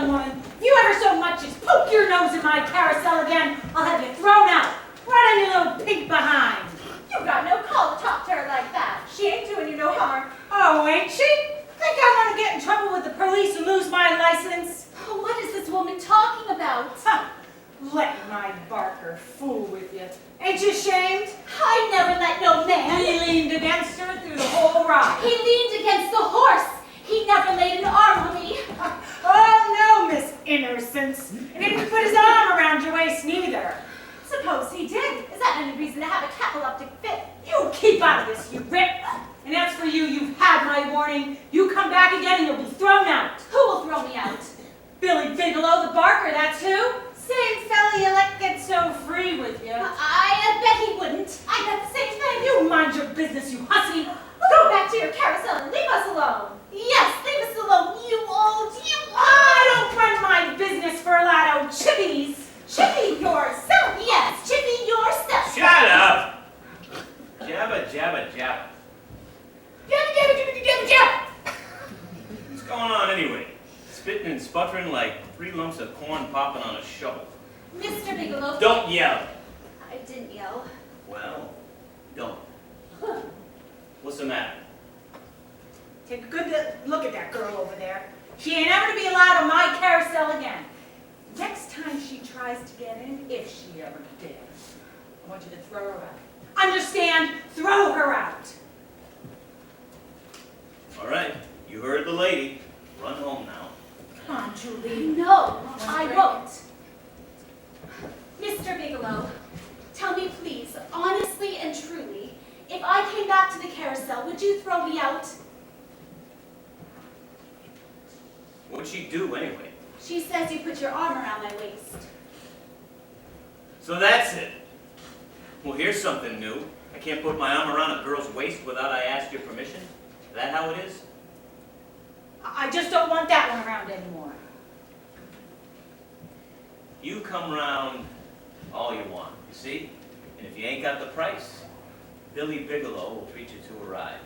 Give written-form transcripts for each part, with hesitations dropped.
Listen, woman, if you ever so much as poke your nose in my carousel again, I'll have you thrown out. Right on your little pink behind. You got no call to talk to her like that. She ain't doing you no harm. Oh, ain't she? Think I want to get in trouble with the police and lose my license? Oh, what is this woman talking about? Huh. Let my Barker fool with you. Ain't you ashamed? I never let no man. He leaned against her through the whole ride. He leaned against the horse. He never laid an arm on me. Oh, no, Miss Innocence. And he didn't put his arm around your waist, neither. Suppose he did. Is that any reason to have a cataleptic fit? You keep out of this, you rip. And as for you, you've had my warning. You come back again and you'll be thrown out. Who will throw me out? Billy Bigelow, the Barker, that's who. Same fella you let get so free with you. I bet he wouldn't. I bet the same thing. You mind your business, you hussy. Go back to your carousel and leave us alone. Yes, leave us alone, you old, you... I don't run my business for a lot of chippies. Chippy yourself. Yes, chippy yourself. Shut up! Jabba, jabba, jabba. Jabba, jabba, jabba, jabba, jabba. What's going on anyway? Spitting and sputtering like 3 lumps of corn popping on a shovel. Mr. Bigelow. Don't yell. I didn't yell. Well, don't. What's the matter? Take a good look at that girl over there. She ain't ever to be allowed on my carousel again. Next time she tries to get in, if she ever did, I want you to throw her out. Understand? Throw her out. All right, you heard the lady. Run home now. Come on, Julie. No, I won't. Mr. Bigelow, tell me please, honestly and truly, if I came back to the carousel, would you throw me out? What'd she do anyway? She says you put your arm around my waist. So that's it. Well, here's something new. I can't put my arm around a girl's waist without I ask your permission. Is that how it is? I just don't want that one around anymore. You come round all you want, you see? And if you ain't got the price, Billy Bigelow will treat you to a ride.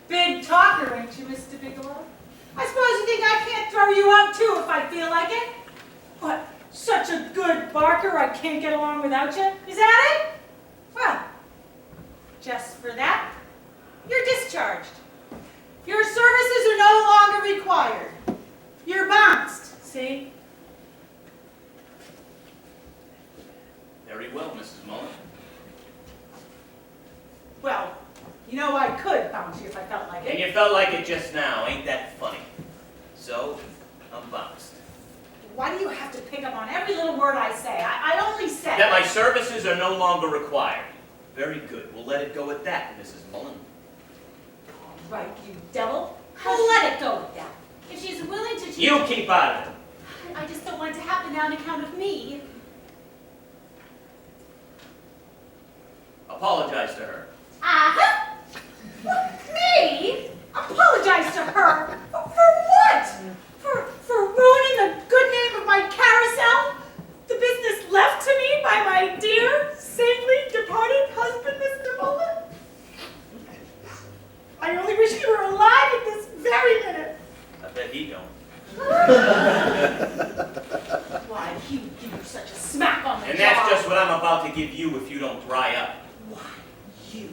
Big talker, ain't you, Mr. Bigelow? I suppose you think I can't throw you out, too, if I feel like it? What, such a good barker I can't get along without you? Is that it? Well, just for that, you're discharged. Your services are no longer required. You're bounced, see? Very well, Mrs. Mullen. Well, you know I could bounce you if I felt like And it. you felt like it just now, ain't that funny? So, I'm bounced. Why do you have to pick up on every little word I say? I only said... That my services are no longer required. Very good. We'll let it go at that, Mrs. Mullen. All right, you devil. I'll let it go with that. If she's willing to change... You keep out of it. I just don't want it to happen on account of me. Apologize to her. Uh-huh. Me? Apologize to her? For what? For ruining the good name of my carousel? The business left to me by my dear, safely departed husband, Mr. Mullen? I only wish you were alive at this very minute. I bet he don't. Why, he would give you such a smack on the And jaw. that's just what I'm about to give you if you don't dry up. Why, you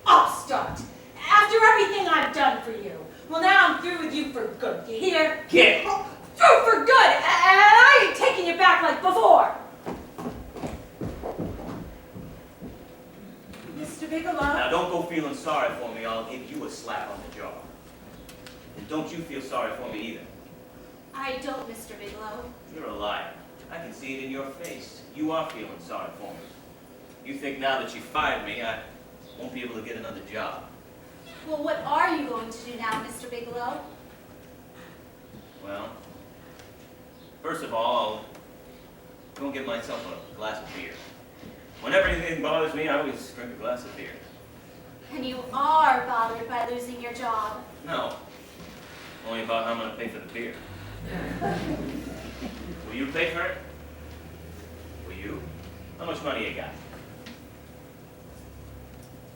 upstart. After everything I've done for you. Well, now I'm through with you for good. You hear? Get! Oh, through for good, and I ain't taking you back like before. Mr. Bigelow? Now don't go feeling sorry for me, I'll give you a slap on the jaw. And don't you feel sorry for me either. I don't, Mr. Bigelow. You're a liar. I can see it in your face. You are feeling sorry for me. You think now that you fired me, I won't be able to get another job. Well, what are you going to do now, Mr. Bigelow? Well, first of all, I'll go and get myself a glass of beer. Whenever anything bothers me, I always drink a glass of beer. And you are bothered by losing your job. No, only about how I'm going to pay for the beer. Will you pay for it? Will you? How much money you got?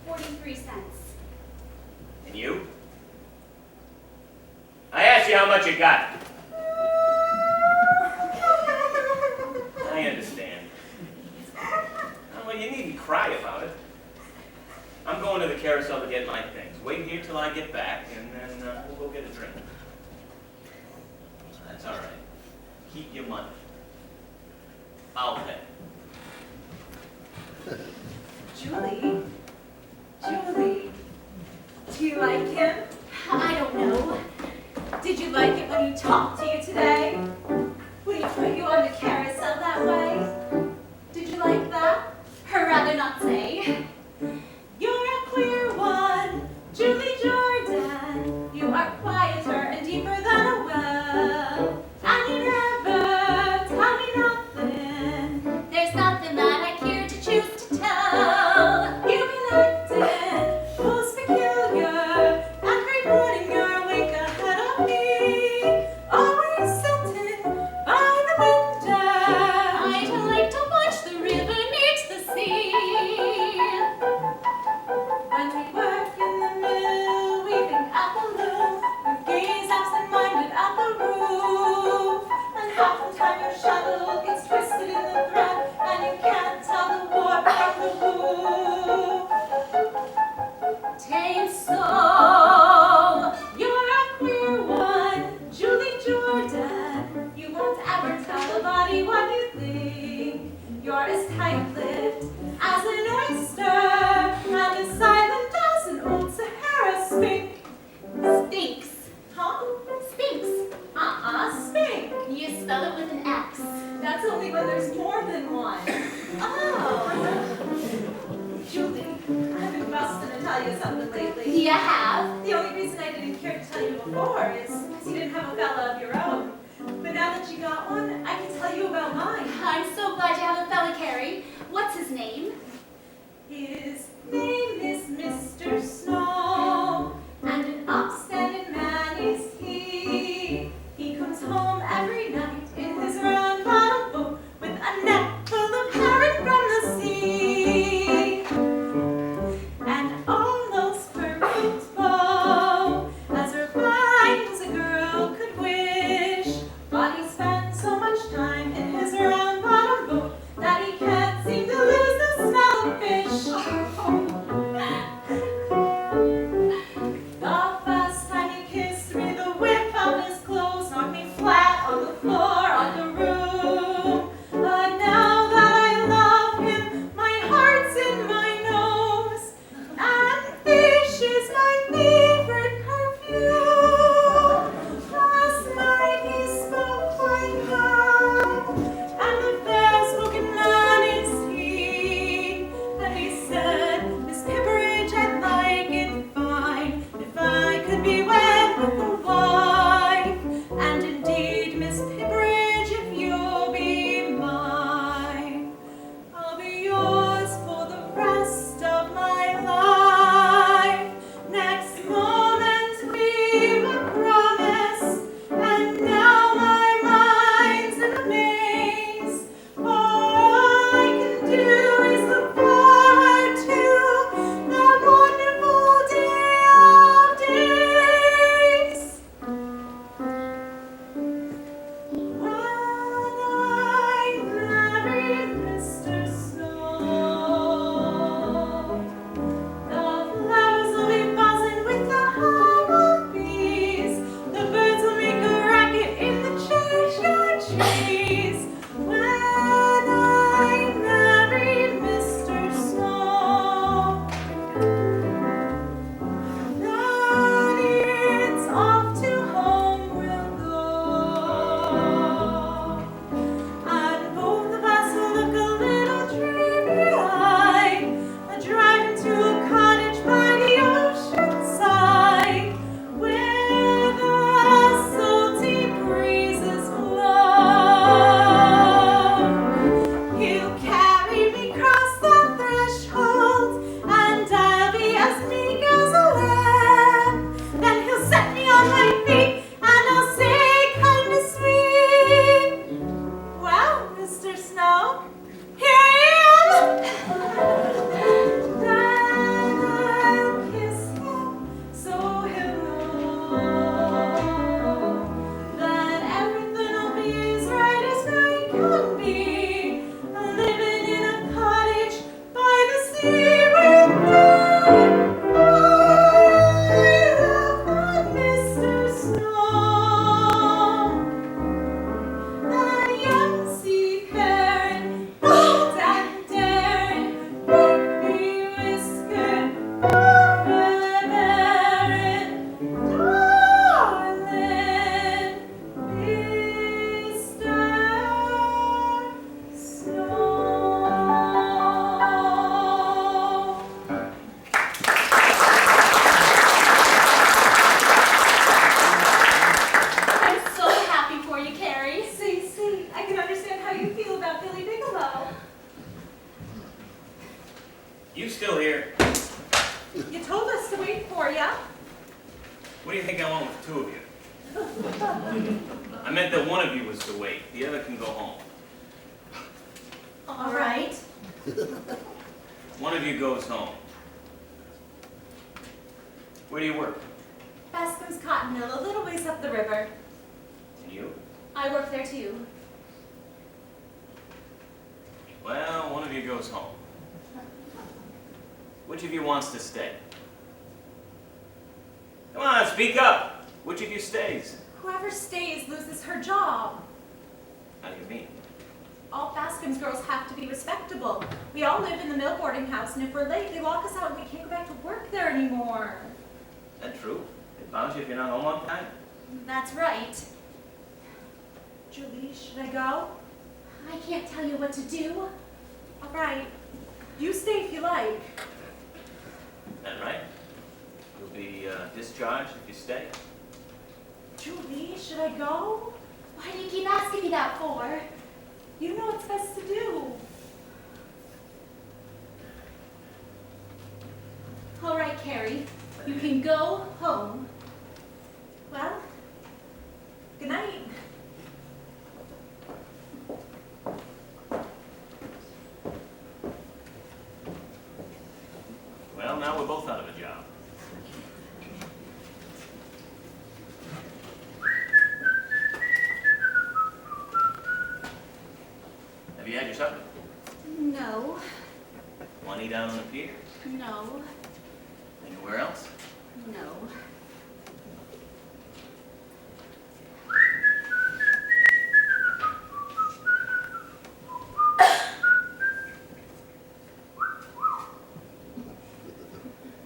43 cents. And you? I asked you how much you got. going to the Carousel to get my things. Wait here till I get back, and then we'll go get a drink. That's all right. Keep your money. I'll pay. Julie? Julie? Do you like him? I don't know. Did you like it when he talked to you today? When he put you on the carousel that way? Did you like that? Or rather not say. You're a queer one, Julie Jordan. You are quieter and deeper than a well. And you never tell me nothing. There's nothing that I care to choose to tell. You've been acting most peculiar. Every morning you're awake ahead of me. Always sitting by the window. I'd like to watch the river meet the sea. When we work in the mill, weaving at the loom, we gaze absent-minded at the roof. And half the time your shadow gets twisted in the thread, and you can't tell the warp from the woof. Tain't so. You're a queer one, Julie Jordan. You won't ever tell a body what you think. You're as tight-lipped as an oyster, and as silent as an old Sahara spink. Sphinx. Huh? Sphinx. Spink. You spell it with an X. That's only when there's more than one. Oh. Julie, I've been busting to tell you something lately. You have? The only reason I didn't care to tell you before is because you didn't have a fella of your own. But now that you got one, I can tell you about mine. I'm so glad you have a fella, Carrie. What's his name? His name is Mr. Snow, and an upstanding man is he. He comes home every night in his round bottom boat with a net full of herring from the sea. And almost perfect bow, as refined as a girl could wish. But he spends so much time in his round bottom boat that he can't seem to lose the smell of fish. The first with the two of you. I meant that one of you was to wait. The other can go home. All right. One of you goes home. Where do you work? Bascom's cotton mill, a little ways up the river. And you? I work there too. Well, one of you goes home. Which of you wants to stay? Come on, speak up. Which of you stays? Whoever stays loses her job. How do you mean? All Bascom's girls have to be respectable. We all live in the mill boarding house, and if we're late, they lock us out and we can't go back to work there anymore. That true? They bounce you if you're not home on time? That's right. Julie, should I go? I can't tell you what to do. All right. You stay if you like. That right? You'll be discharged if you stay. Julie, should I go? Why do you keep asking me that for? You know what's best to do. All right, Carrie. You can go home. Well, good night. Well, now we're both out of a job. Have you had your supper? No. Want to eat out on the pier? No. Anywhere else? No.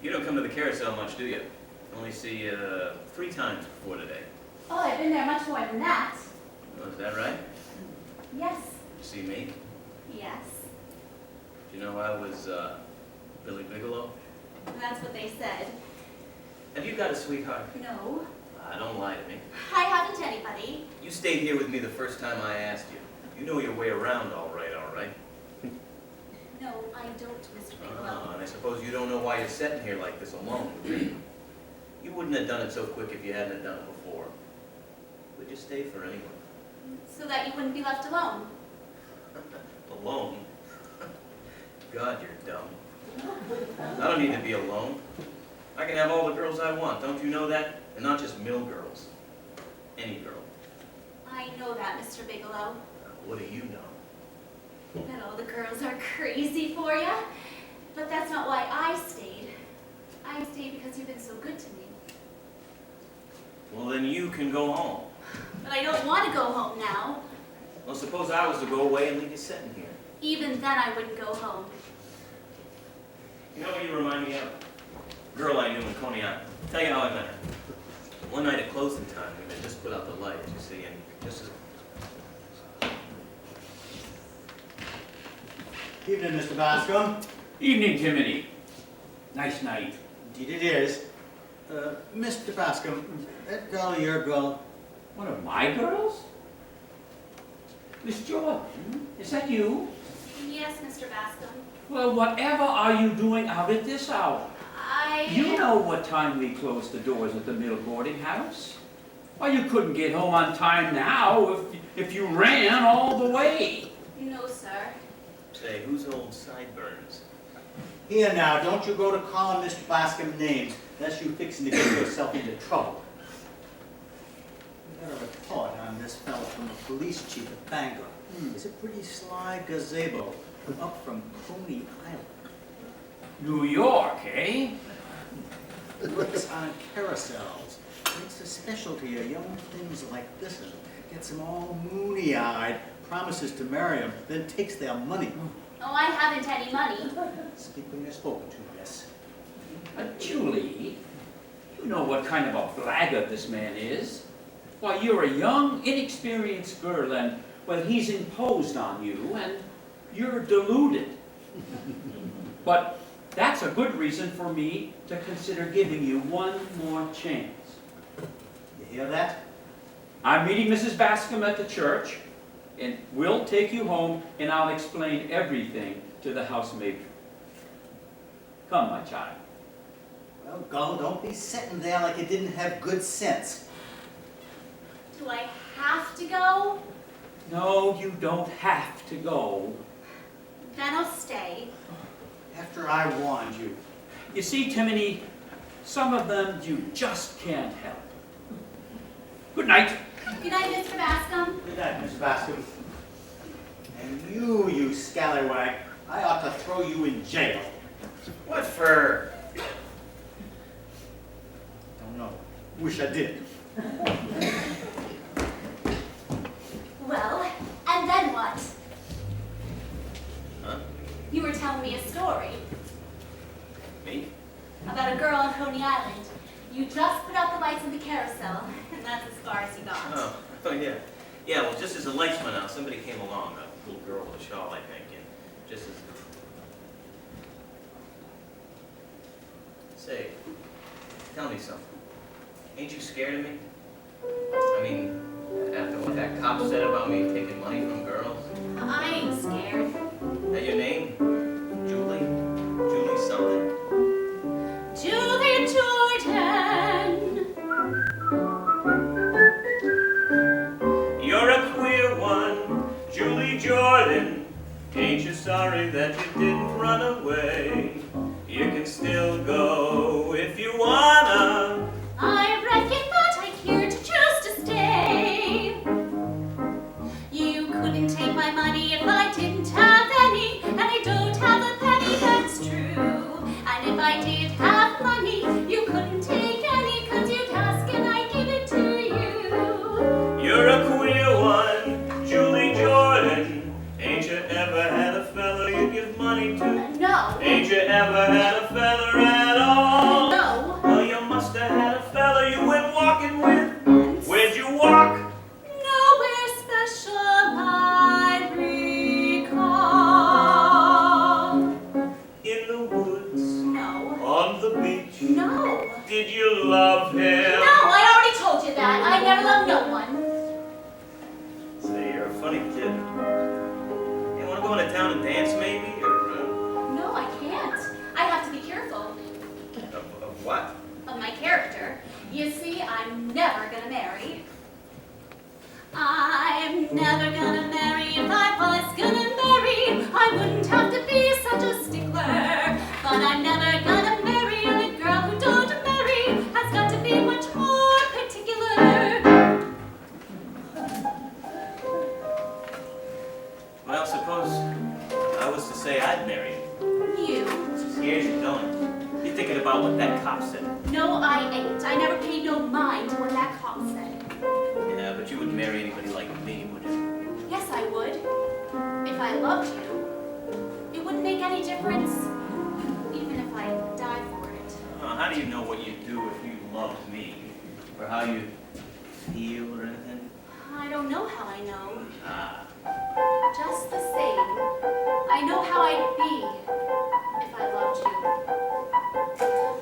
You don't come to the Carousel much, do you? Only see you 3 times before today. Oh, I've been there much more than that. Oh, is that right? Yes. You see me? Yes. Do you know I was Billy Bigelow? That's what they said. Have you got a sweetheart? No. Don't lie to me. I haven't anybody. You stayed here with me the first time I asked you. You know your way around all right, all right? No, I don't, Mr. Bigelow. And I suppose you don't know why you're sitting here like this alone with me. You wouldn't have done it so quick if you hadn't have done it before. Would you stay for anyone? So that you wouldn't be left alone. Alone? God, you're dumb. I don't need to be alone. I can have all the girls I want, don't you know that? And not just mill girls. Any girl. I know that, Mr. Bigelow. What do you know? That all the girls are crazy for you. But that's not why I stayed. I stayed because you've been so good to me. Well, then you can go home. But I don't want to go home now. Well, suppose I was to go away and leave you sitting here. Even then I wouldn't go home. You know what you remind me of? A girl I knew in Coney Island. Tell you how I met her. One night at closing time, we had just put out the lights, you see, and just as... Evening, Mr. Bascom. Evening, Timothy. Nice night. Indeed it is. Mr. Bascom, that girl, your girl, One of my girls? Miss Jordan, is that you? Yes, Mr. Bascom. Well, whatever are you doing out at this hour? You know what time we close the doors at the mill boarding house. Why, you couldn't get home on time now if you ran all the way. No, sir. Say, who's old Sideburns? here now, don't you go to calling Mr. Bascom names, unless you fixing to get yourself into trouble. We got a report on this fellow from the police chief of Bangor. He's a pretty sly gazebo, up from Coney Island. New York, eh? Works on carousels. Makes a specialty of young things like this and gets them all moony-eyed, promises to marry them, then takes their money. Oh, I haven't any money. Speak when you're spoken to, miss. Julie, you know what kind of a blackguard this man is. Why, you're a young, inexperienced girl, and, well, he's imposed on you, and you're deluded. But that's a good reason for me to consider giving you one more chance. You hear that? I'm meeting Mrs. Bascom at the church, and we'll take you home, and I'll explain everything to the housemaid. Come, my child. Well, go, don't be sitting there like you didn't have good sense. Do I have to go? No, you don't have to go. Then I'll stay. After I warned you. You see, Timony, some of them you just can't help. Good night. Good night, Mr. Bascom. Good night, Miss Bascom. And you scallywag, I ought to throw you in jail. What for? Don't know. Wish I did. Well, and then what? Huh? You were telling me a story Me? about a girl on Coney Island. You just put out the lights in the carousel, and that's as far as you got. Oh, yeah. Yeah, well, just as the lights went out, somebody came along, a little girl with a shawl, I think, and just as... Say, tell me something. Ain't you scared of me? I mean, after what that cop said about me taking money from girls? I ain't scared. That your name? Julie? Julie something? Julia Jordan. You're a queer one, Julie Jordan. Ain't you sorry that you didn't run away? You can still go if you wanna. I reckon that I here to choose to stay. You couldn't take my money if I didn't have any, and I don't have a penny, that's true. And if I did have money, you couldn't take any, 'cause you'd ask and I give it to you. You're a queer one, Julie Jordan. Ain't you ever had a fella you give money to? No. Ain't you ever had a fella at all? No. Well, you must have had a fella you went walking with. Once. Where'd you walk? Nowhere special I recall. In the woods, No. on the beach. No. Did you love him? No, I already told you that. I never loved no one. Say, you're a funny kid. You want to go into town and dance, maybe? Or, No, I can't. I have to be careful of what? of my character. You see, I'm never gonna marry. I'm never gonna marry. If I was gonna marry, I wouldn't have to be such a stickler. But I'm never gonna marry, and a girl who don't marry has got to be much more particular. Well, suppose I was to say I'd marry you. You? Scares you, don't it? You're thinking about what that cop said. No, I ain't. I never paid no mind to what that cop said. Yeah, but you wouldn't marry anybody like me, would you? Yes, I would. If I loved you. It wouldn't make any difference, even if I died for it. How do you know what you'd do if you loved me? Or how you feel or anything? I don't know how I know. Ah, Just the same, I know how I'd be if I loved you.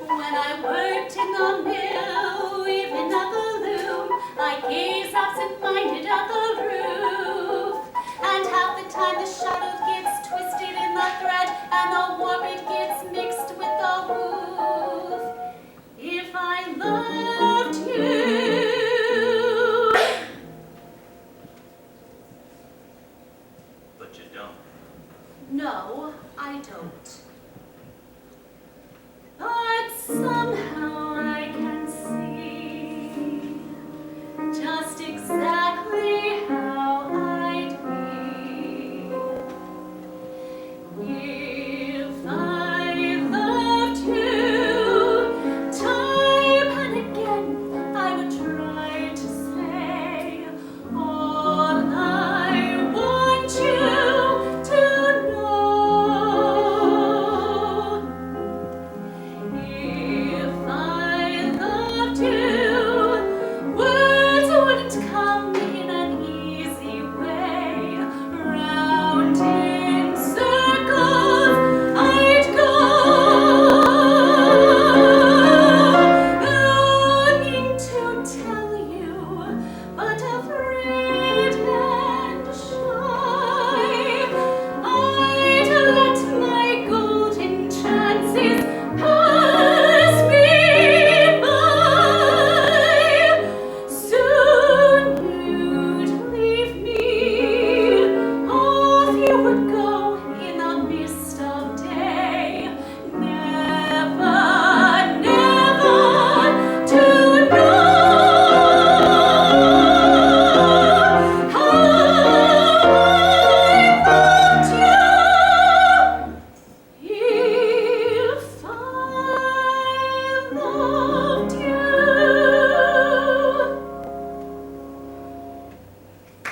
When I worked in the mill, even at the loom, I gaze absent-minded at the roof. And half the time the shadow gets twisted in the thread, and the warp it gets mixed with the woof. If I loved you. but you don't. No, I don't.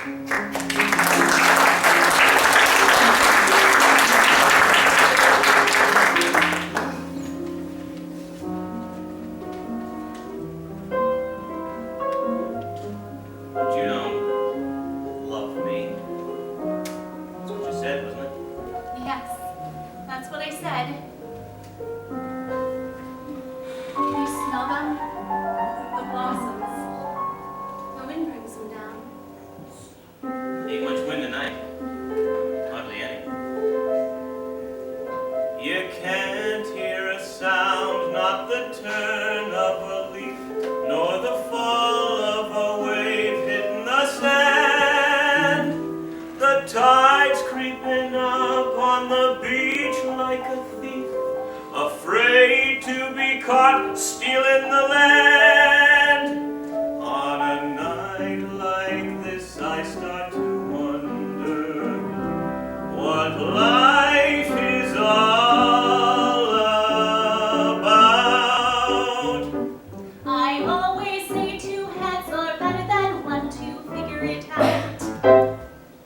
But you don't love me. That's what you said, wasn't it? Yes, that's what I said. You smell them? The blossoms. The wind brings them down. Ain't much wind tonight. Hardly any. You can't hear a sound, not the turn of a leaf, nor the fall of a wave hitting the sand. The tide's creeping up on the beach like a thief, afraid to be caught stealing the land. On a night like this, I start to wonder what life is all about. I always say two heads are better than one to figure it out.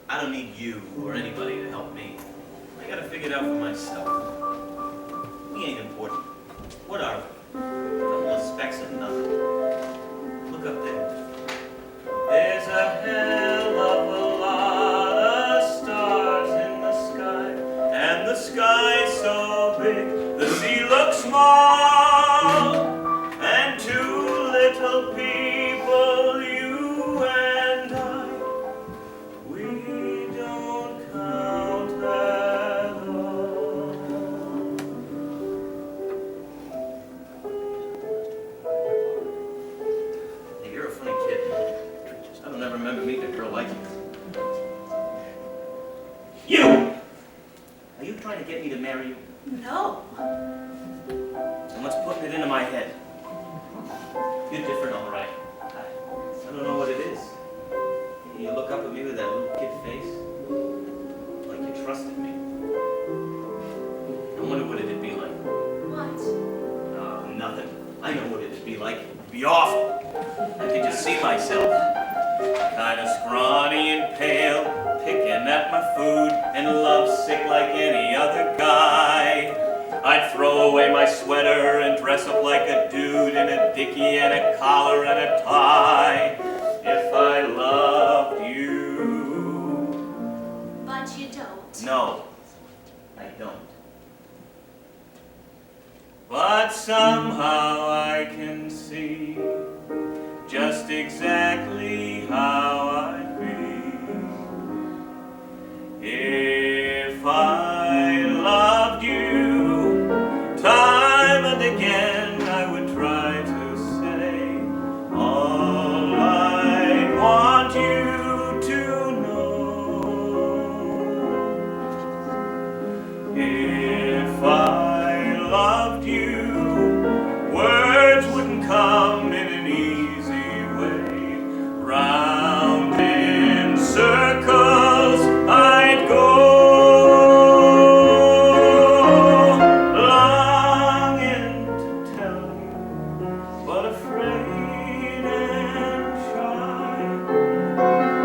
I don't need you or anybody to help me. I gotta figure it out for myself. We ain't important. What are we? A couple of specks of nothing. Look up there. There's a hell of a lot of stars in the sky, and the sky's so big, the sea looks small, and two little people, you and I, we don't count at all. Hey, you're a funny kid. I don't ever remember meeting a girl like you. You! Are you trying to get me to marry you? No. And what's putting it into my head? You're different, all right. I don't know what it is. You look up at me with that little kid face, like you trusted me. I wonder what it'd be like. What? Oh, nothing. I know what it'd be like. It'd be awful. I could just see myself, kind of scrawny and pale, picking at my food and lovesick like any other guy. I'd throw away my sweater and dress up like a dude in a dickie and a collar and a tie. If I loved you. But you don't. No, I don't. But somehow I can see just exactly how I'd be if I loved you. Time and again I would try to say all I want you to know. If I loved you, words wouldn't come in an easy way. Round in circles I'd go, longing to tell you, but afraid and shy.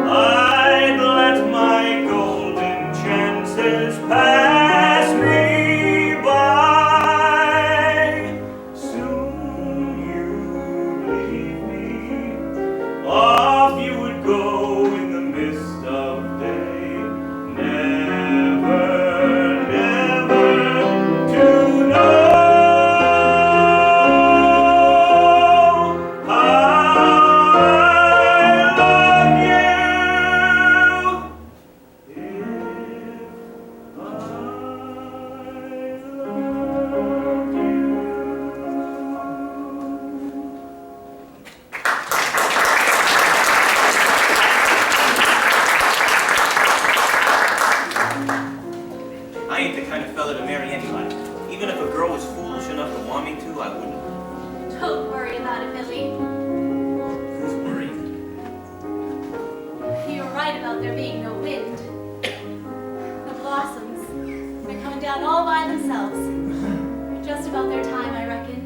I'd let my golden chances pass me by. Soon you'd leave me, off you would go in the mist of day, never, never to know how I love you. If I loved I ain't the kind of fella to marry anybody. Even if a girl was foolish enough to want me to, I wouldn't. Don't worry about it, Billy. Who's worried? You're right about there being no wind. The blossoms, they're coming down all by themselves. Just about their time, I reckon.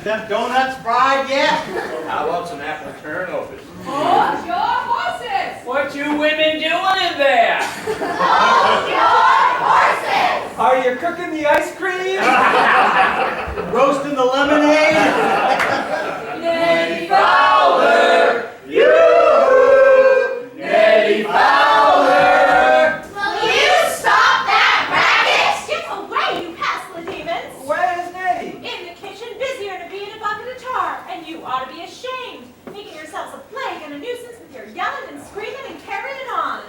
Them donuts fried yet? How about some apple turnovers? Hold your horses! What you women doing in there? Hold your horses! Are you cooking the ice cream? Roasting the lemonade? Nettie Fowler! You! Nettie Fowler! Will you stop that racket? Get away, you pestilent demons! Where's Nettie? In the kitchen, busier to be in a bucket of tar, and you ought to be ashamed, making yourselves a plague and a nuisance with your yelling and screaming and carrying on.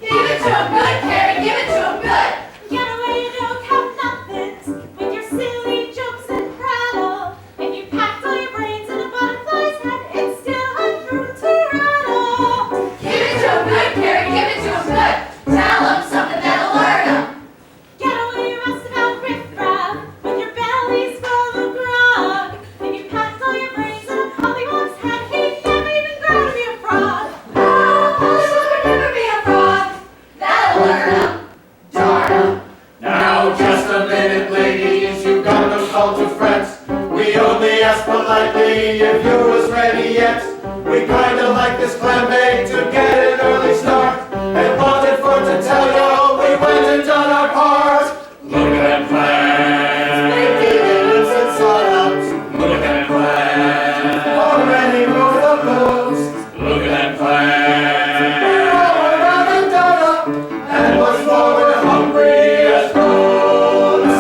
Give it to him good, Carrie, give it to him good! Get away, you don't count nothings with your silly jokes and prattle. If you packed all your brains in a butterfly's head, it still had room to rattle. Give it to him good, Carrie, give it to him good! Tell him something that'll learn him! Get away, you roustabout riffraff, with your bellies full of grog. If you packed all your brains in a pollywog's head, he'd never even grow to be a frog. Pollywog would never be a frog! That'll learn him! Darn him! Now just a minute, ladies, you got no call to fret. We only asked politely if you was ready yet. We kinda like this clam bake to get an early start, and wanted for to tell you we went and done our part. Look at them clams, beans and salads. Look at them clams, already moved the boats. Look at them clams, we're all around and done up, and what's more, we're hungry as goats.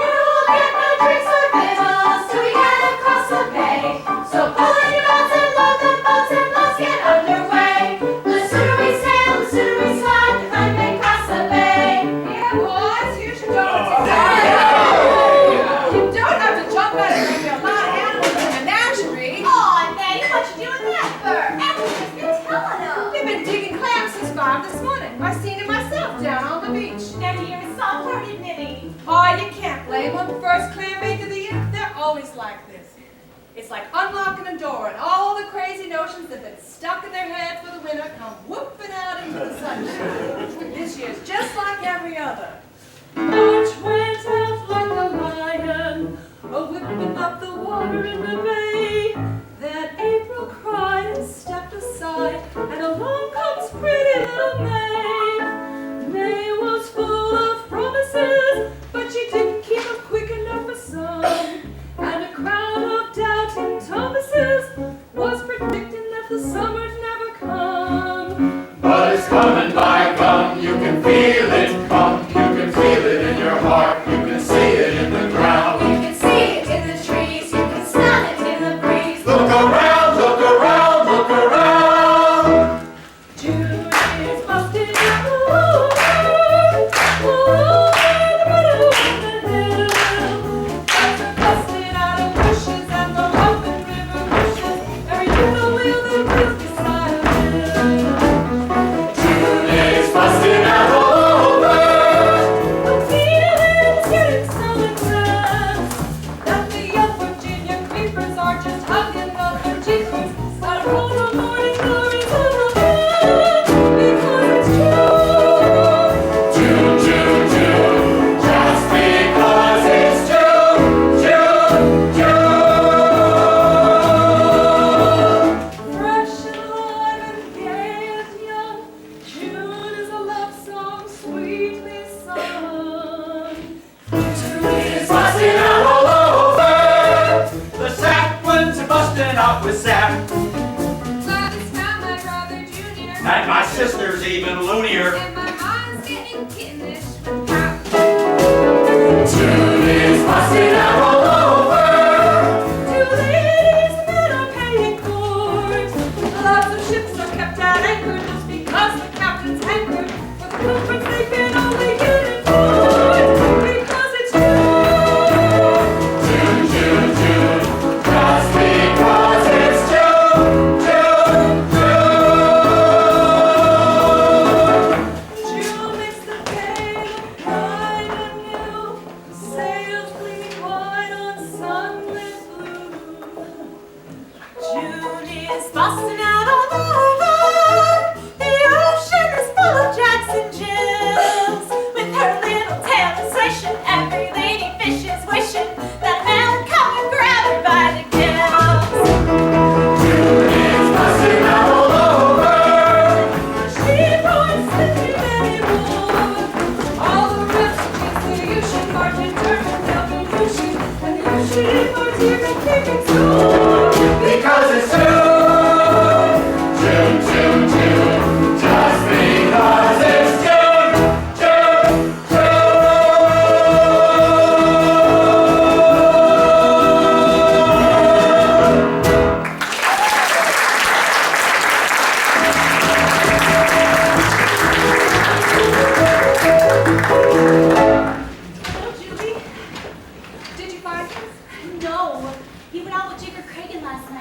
You'll get no drinks or victuals till we get across the bay. So pull in your boats and load them boats and let's get underway. The sooner we sail, the sooner we slide, the time may cross the bay. Here, boys, here's your donuts. You don't have to jump out and bring your lot of animals in a menagerie. Aw, Nettie, what you doing that for? Everyone's been telling them. They've been digging clams since 5 this morning. I seen it myself down on the beach. Nettie, you're a soft-hearted ninny. Oh, you can't blame them. First clam bake of the year, they're always like this. It's like unlocking a door and all the crazy notions that have been stuck in their head for the winter come whooping out into the sunshine. This year's just like every other. March went out like a lion, a-whipping up the water in the bay. Then April cried and stepped aside, and along comes pretty little May. May was full of promises, but she didn't keep them quick enough for some. And a crowd of doubting Thomases was predicting that the summer'd never come. But it's coming by gum, you can feel it come, you can feel it in your heart, you can see it in the ground. You can see it in the trees, you can smell it in the breeze. Look around, look around, look around. June is busting out all over the meadow and the hill. Birds are busting out of bushes and the open river bushes. Every little wheel that wheels beside a hill. June is busting out all over. The feeling's getting so intense that the young Virginia creepers are just hugging up their jeepers. But a cold morning glories on the wind, because it's June. June, June, June, just because it's June, June, June. Fresh and alive and gay and young, June is a love song sweetly sung. June is Busting out all over. The sap ones are busting out with sap. Gladys found my brother Junior, And my sister's even loonier. and my mind's getting kittenish with crap. June is busting out all over. Two ladies that are paying court. Lots of ships are kept at anchor just because the captain's hankered for the conference they can only get in port. Because it's June. June, June, June, just because it's June, June, June. June makes the day look bright and new. Sails gleaming white on sunlit blue. June is busting out all over. The ocean is full of Jackson Jills. With her little tail of swishing, every lady fish is wishing that a man would come and grab her by the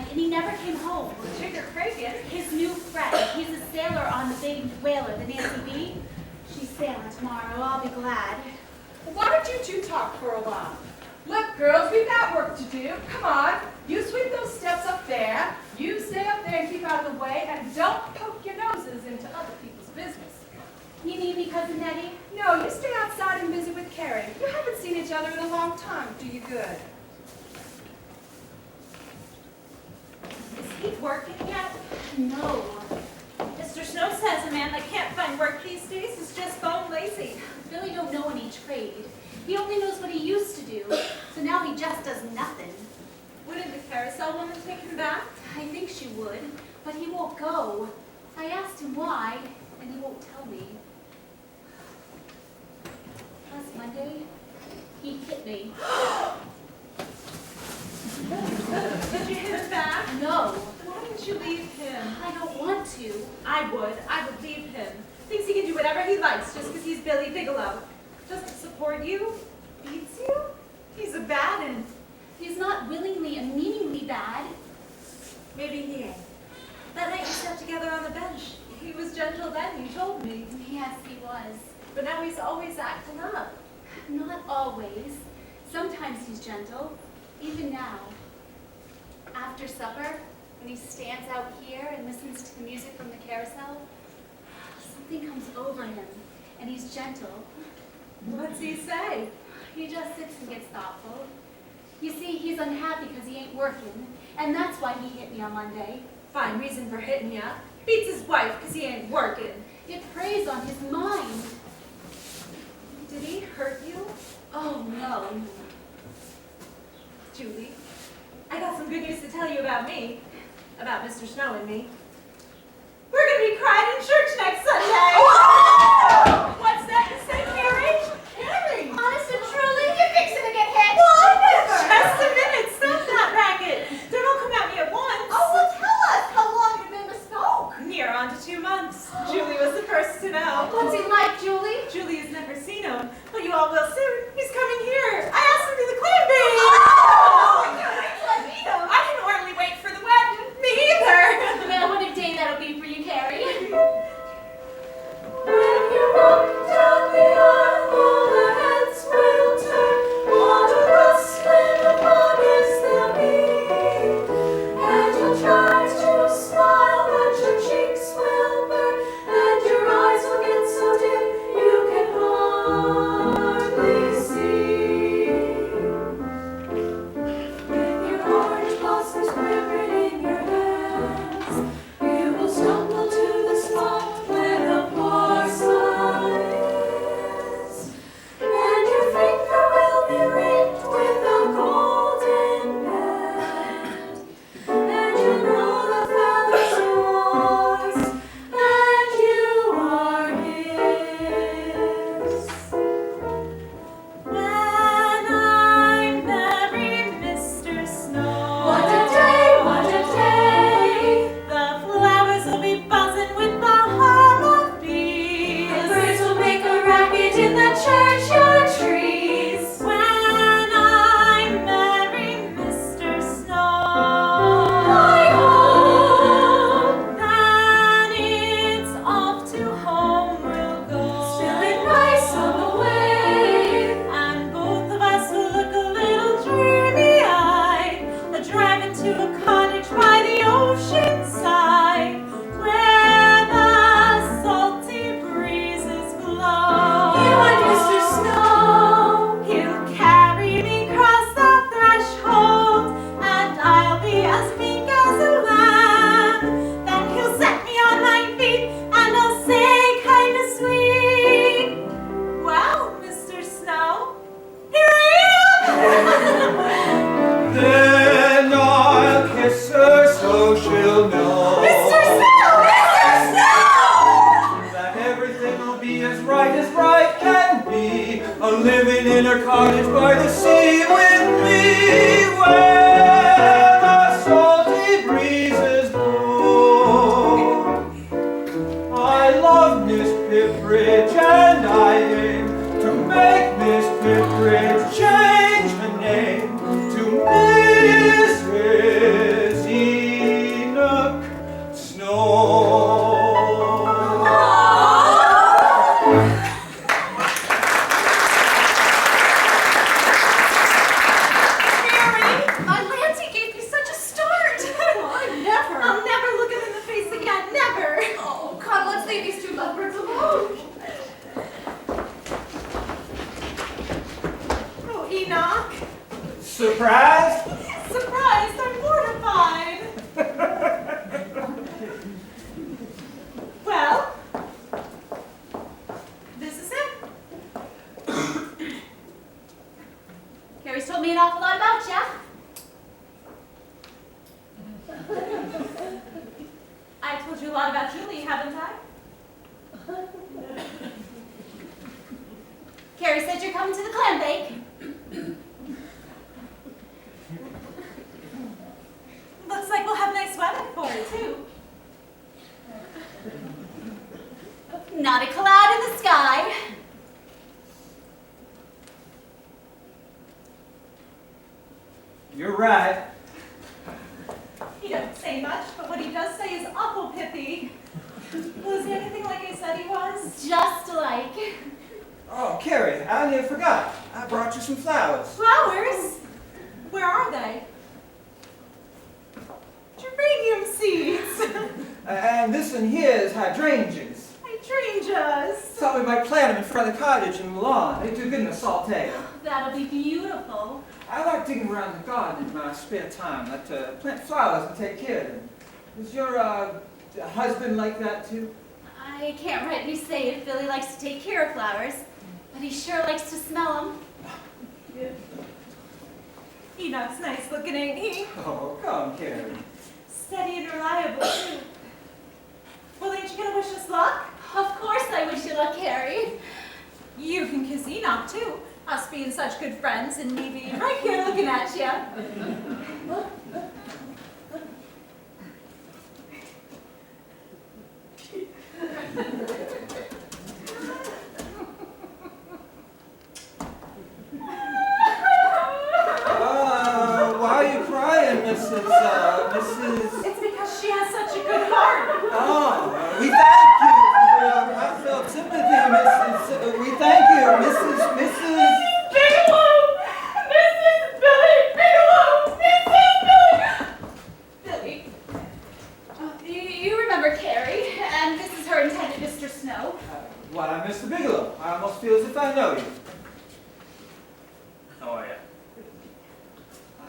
and he never came home. Jigger Cragen. His new friend, he's a sailor on the big whaler, the Nancy B. She's sailing tomorrow, I'll be glad. Why don't you two talk for a while? Look, girls, we've got work to do. Come on. You sweep those steps up there. You stay up there and keep out of the way, and don't poke your noses into other people's business. You need me, Cousin Nettie? No, you stay outside and visit with Carrie. You haven't seen each other in a long time. Do you good? Is he working yet? No. Mr. Snow says a man that can't find work these days is just bone lazy. Billy don't know any trade. He only knows what he used to do, so now he just does nothing. Wouldn't the Carousel woman take him back? I think she would, but he won't go. I asked him why, and he won't tell me. Last Monday, he hit me. Did you hit him back? No, Why didn't you leave him? I don't want to. I would leave him. Thinks he can do whatever he likes just because he's Billy Bigelow. Doesn't support you, beats you. He's a bad un. He's not willingly and meaningly bad. Maybe he ain't. That night you sat together on the bench. He was gentle then, you told me. Yes, he was. But now he's always acting up. Not always. Sometimes he's gentle, even now. After supper, when he stands out here and listens to the music from the carousel, something comes over him, and he's gentle. What's he say? He just sits and gets thoughtful. You see, he's unhappy because he ain't working, and that's why he hit me on Monday. Fine reason for hitting ya. Beats his wife because he ain't working. It preys on his mind. Did he hurt you? Oh, no. Julie, I got some good news to tell you about me. About Mr. Snow and me. We're gonna be crying in church next Sunday. What's that you say, Carrie? Carrie! Honest and truly, you're fixing to get hit. Just a minute, stop that racket. Don't all come at me at once. Oh, well, tell us how long you've been bespoke. Near on to 2 months. Julie was the first to know. What's he like, Julie? Julie has never seen him, but you all will soon. He's coming here. I asked him to the clam bake. I can hardly wait for the wedding. Me either. Well, what a day that'll be for you, Carrie. When you walk down the aisle, all the heads will turn. What a rustling of bodies there'll be. And you'll try to smile, but your cheeks will burn. And your eyes will get so dim, you can hardly see. With your orange blossoms quivered in your hands, you will stumble to the spot where the porcelain is. And your finger will be ringed with a golden band. And you'll know the feathers are yours, and you are his. When I marry Mr. Snow, What a day, what a day! the flowers will be buzzing with the hum of The bees. birds will make a racket in the churchyard trees. When I marry Mr. Snow, I hope then it's off to home we'll go. spilling rice on the way. And both of us will look a little dreamy-eyed, driving to a cottage by the ocean side, where the salty breezes blow. You and Mr. Snow. He'll carry me across the threshold, and I'll be as meek as a lamb. Then he'll set me on my feet, and I'll say kind of sweet, "Well, Mr. Snow, here I am." Then I'll kiss I told you a lot about Julie, haven't I? Carrie said you're coming to the clam bake. Looks like we'll have nice weather for it, too. Not a cloud in the sky. You're right. He don't say much, but what he does say is awful pithy. Was he anything like I said he was? Just like. Oh, Carrie, I near forgot. I brought you some flowers. Flowers? Where are they? Geranium seeds. And this one here is hydrangeas. Hydrangeas. Thought we might plant them in front of the cottage and the lawn. They do good in a saute. That'll be beautiful. I like digging around the garden in my spare time. I like to plant flowers and take care of them. Is your husband like that too? I can't rightly say if Billy likes to take care of flowers, but he sure likes to smell them. Enoch's nice looking, ain't he? Oh, come, Carrie. Steady and reliable, too. Well, ain't you gonna wish us luck? Of course I wish you luck, Carrie. You can kiss Enoch, too. Us being such good friends and me being right here looking at you. Why are you crying, Mrs. It's because she has such a good heart. Oh, we thank you for your heartfelt sympathy, Mrs. We thank you, Mrs. Bigelow! Mrs. Billy Bigelow! Mrs. Billy! Billy, you remember Carrie, and this is her intended Mr. Snow. What, I'm Mr. Bigelow. I almost feel as if I know you. How are you?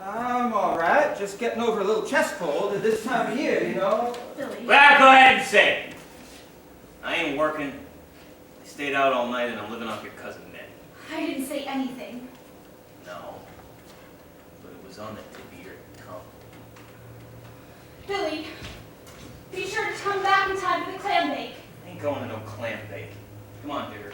I'm all right. Just getting over a little chest cold at this time of year, you know. Billy. Well, go ahead and say it. I ain't working. I stayed out all night and I'm living off your cousin Ned. I didn't say anything. No. But it was on the tip of your tongue. Billy, be sure to come back in time for the clam bake. I ain't going to no clam bake. Come on, digger.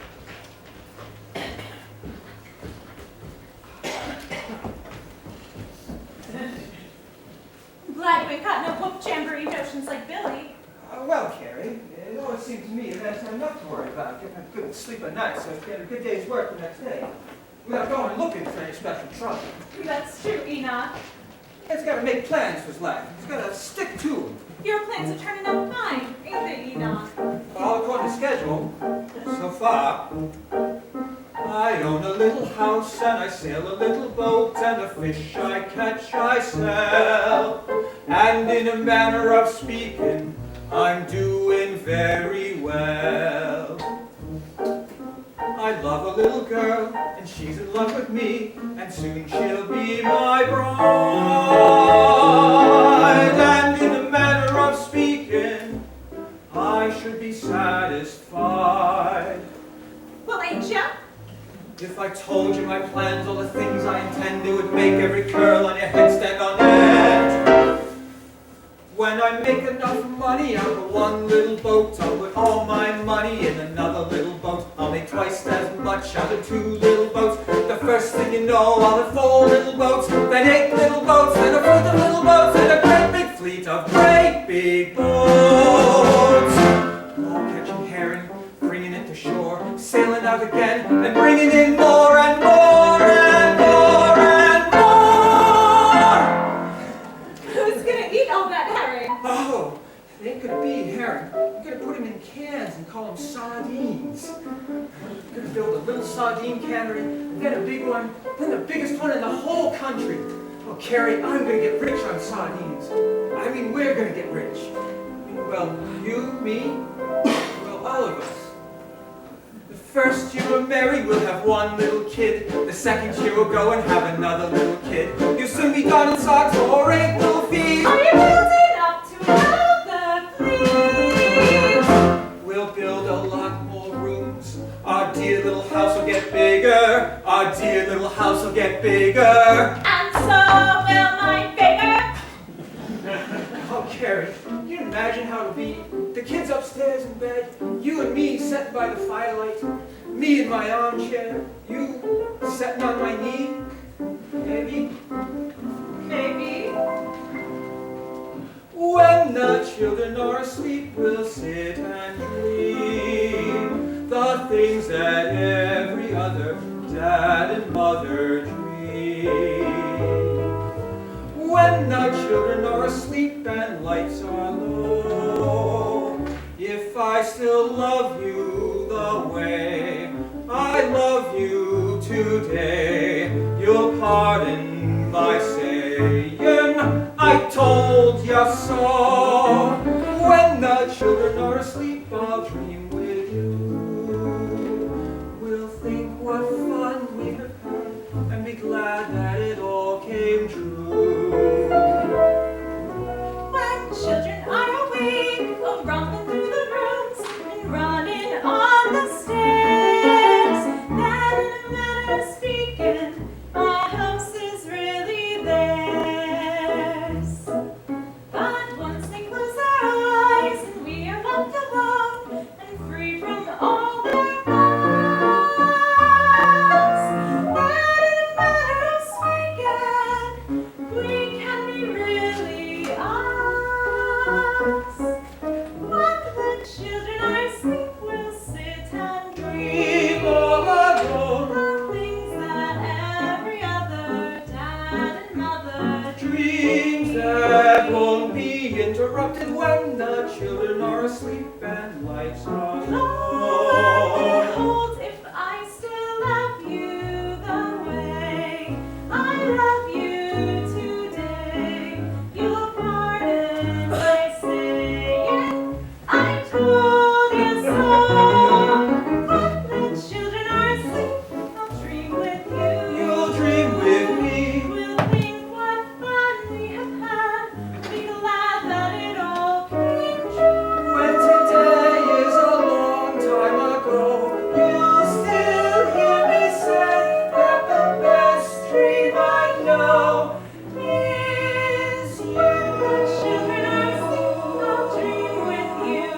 I'm glad we ain't got no book jamboree notions like Billy. Well, Carrie, it always seemed to me you guys had enough to worry about. Getting a good sleep at night, so you had a good day's work the next day. Without going looking for any special trouble. That's true, Enoch. He's got to make plans for his life. He's got to stick to them. Your plans are turning out fine, ain't they, Enoch? All according to schedule, so far. I own a little house and I sail a little boat, and the fish I catch I sell. And in a manner of speaking, I'm doing very well. I love a little girl, and she's in love with me, and soon she'll be my bride. And in a manner of speaking, I should be satisfied. Well, ain't ya? If I told you my plans, all the things I intend, it would make every curl on your head stand on end. When I make enough money out of one little boat, I'll put all my money in another little boat. I'll make twice as much out of two little boats. The first thing you know, I'll have 4 little boats, then 8 little boats, then a fleet of little boats, and a great big fleet of great big boats. All catching herring, bringing it to shore, sailing out again, and bringing in more and more and more and more. Who's gonna eat all that herring? Oh, it ain't gonna be herring. I'm gonna put them in cans and call them sardines. I'm gonna build a little sardine cannery, then a big one, then the biggest one in the whole country. Oh, Carrie, I'm gonna get rich on sardines. I mean, we're gonna get rich. Well, you, me, well, all of us. The first year we're married, we'll have 1 little kid. The second year we'll go and have another little kid. You'll soon be donning socks for 8 little feet. Are you building up to another fleet? We'll build a lot more rooms. Our dear little house will get bigger. Our dear little house will get bigger. And so will my figure. Oh, Carrie, can you imagine how it'll be? The kids upstairs in bed, you and me sitting by the firelight, me in my armchair, you sitting on my knee, maybe. Maybe. When the children are asleep, we'll sit and dream the things that every other dad and mother dream. When the children are asleep and lights are low, if I still love you the way I love you today, you'll pardon my saying I told ya so. When the children are asleep, I'll dream with you. We'll think what fun we have had and be glad that it all came true. When children are awake, go romping through the rooms and running on the stairs. That in a manner of speaking, our house is really theirs. But once they close their eyes and we are left alone and free from all their thoughts, that in a manner of speaking, we can be really us. When the children are asleep, we'll sit and dream all alone the things that every other dad and mother Dreams that won't be interrupted when the children are asleep and lights are low. Behold, if I still love you the way I love you today, you'll pardon my saying I told you so. When the children are asleep, I'll dream with you. You'll dream with me. We'll think what fun we have had, be glad that it all came true. When today is a long time ago, you'll still hear me say that the best dream I know is you. When children are asleep, I'll dream with you.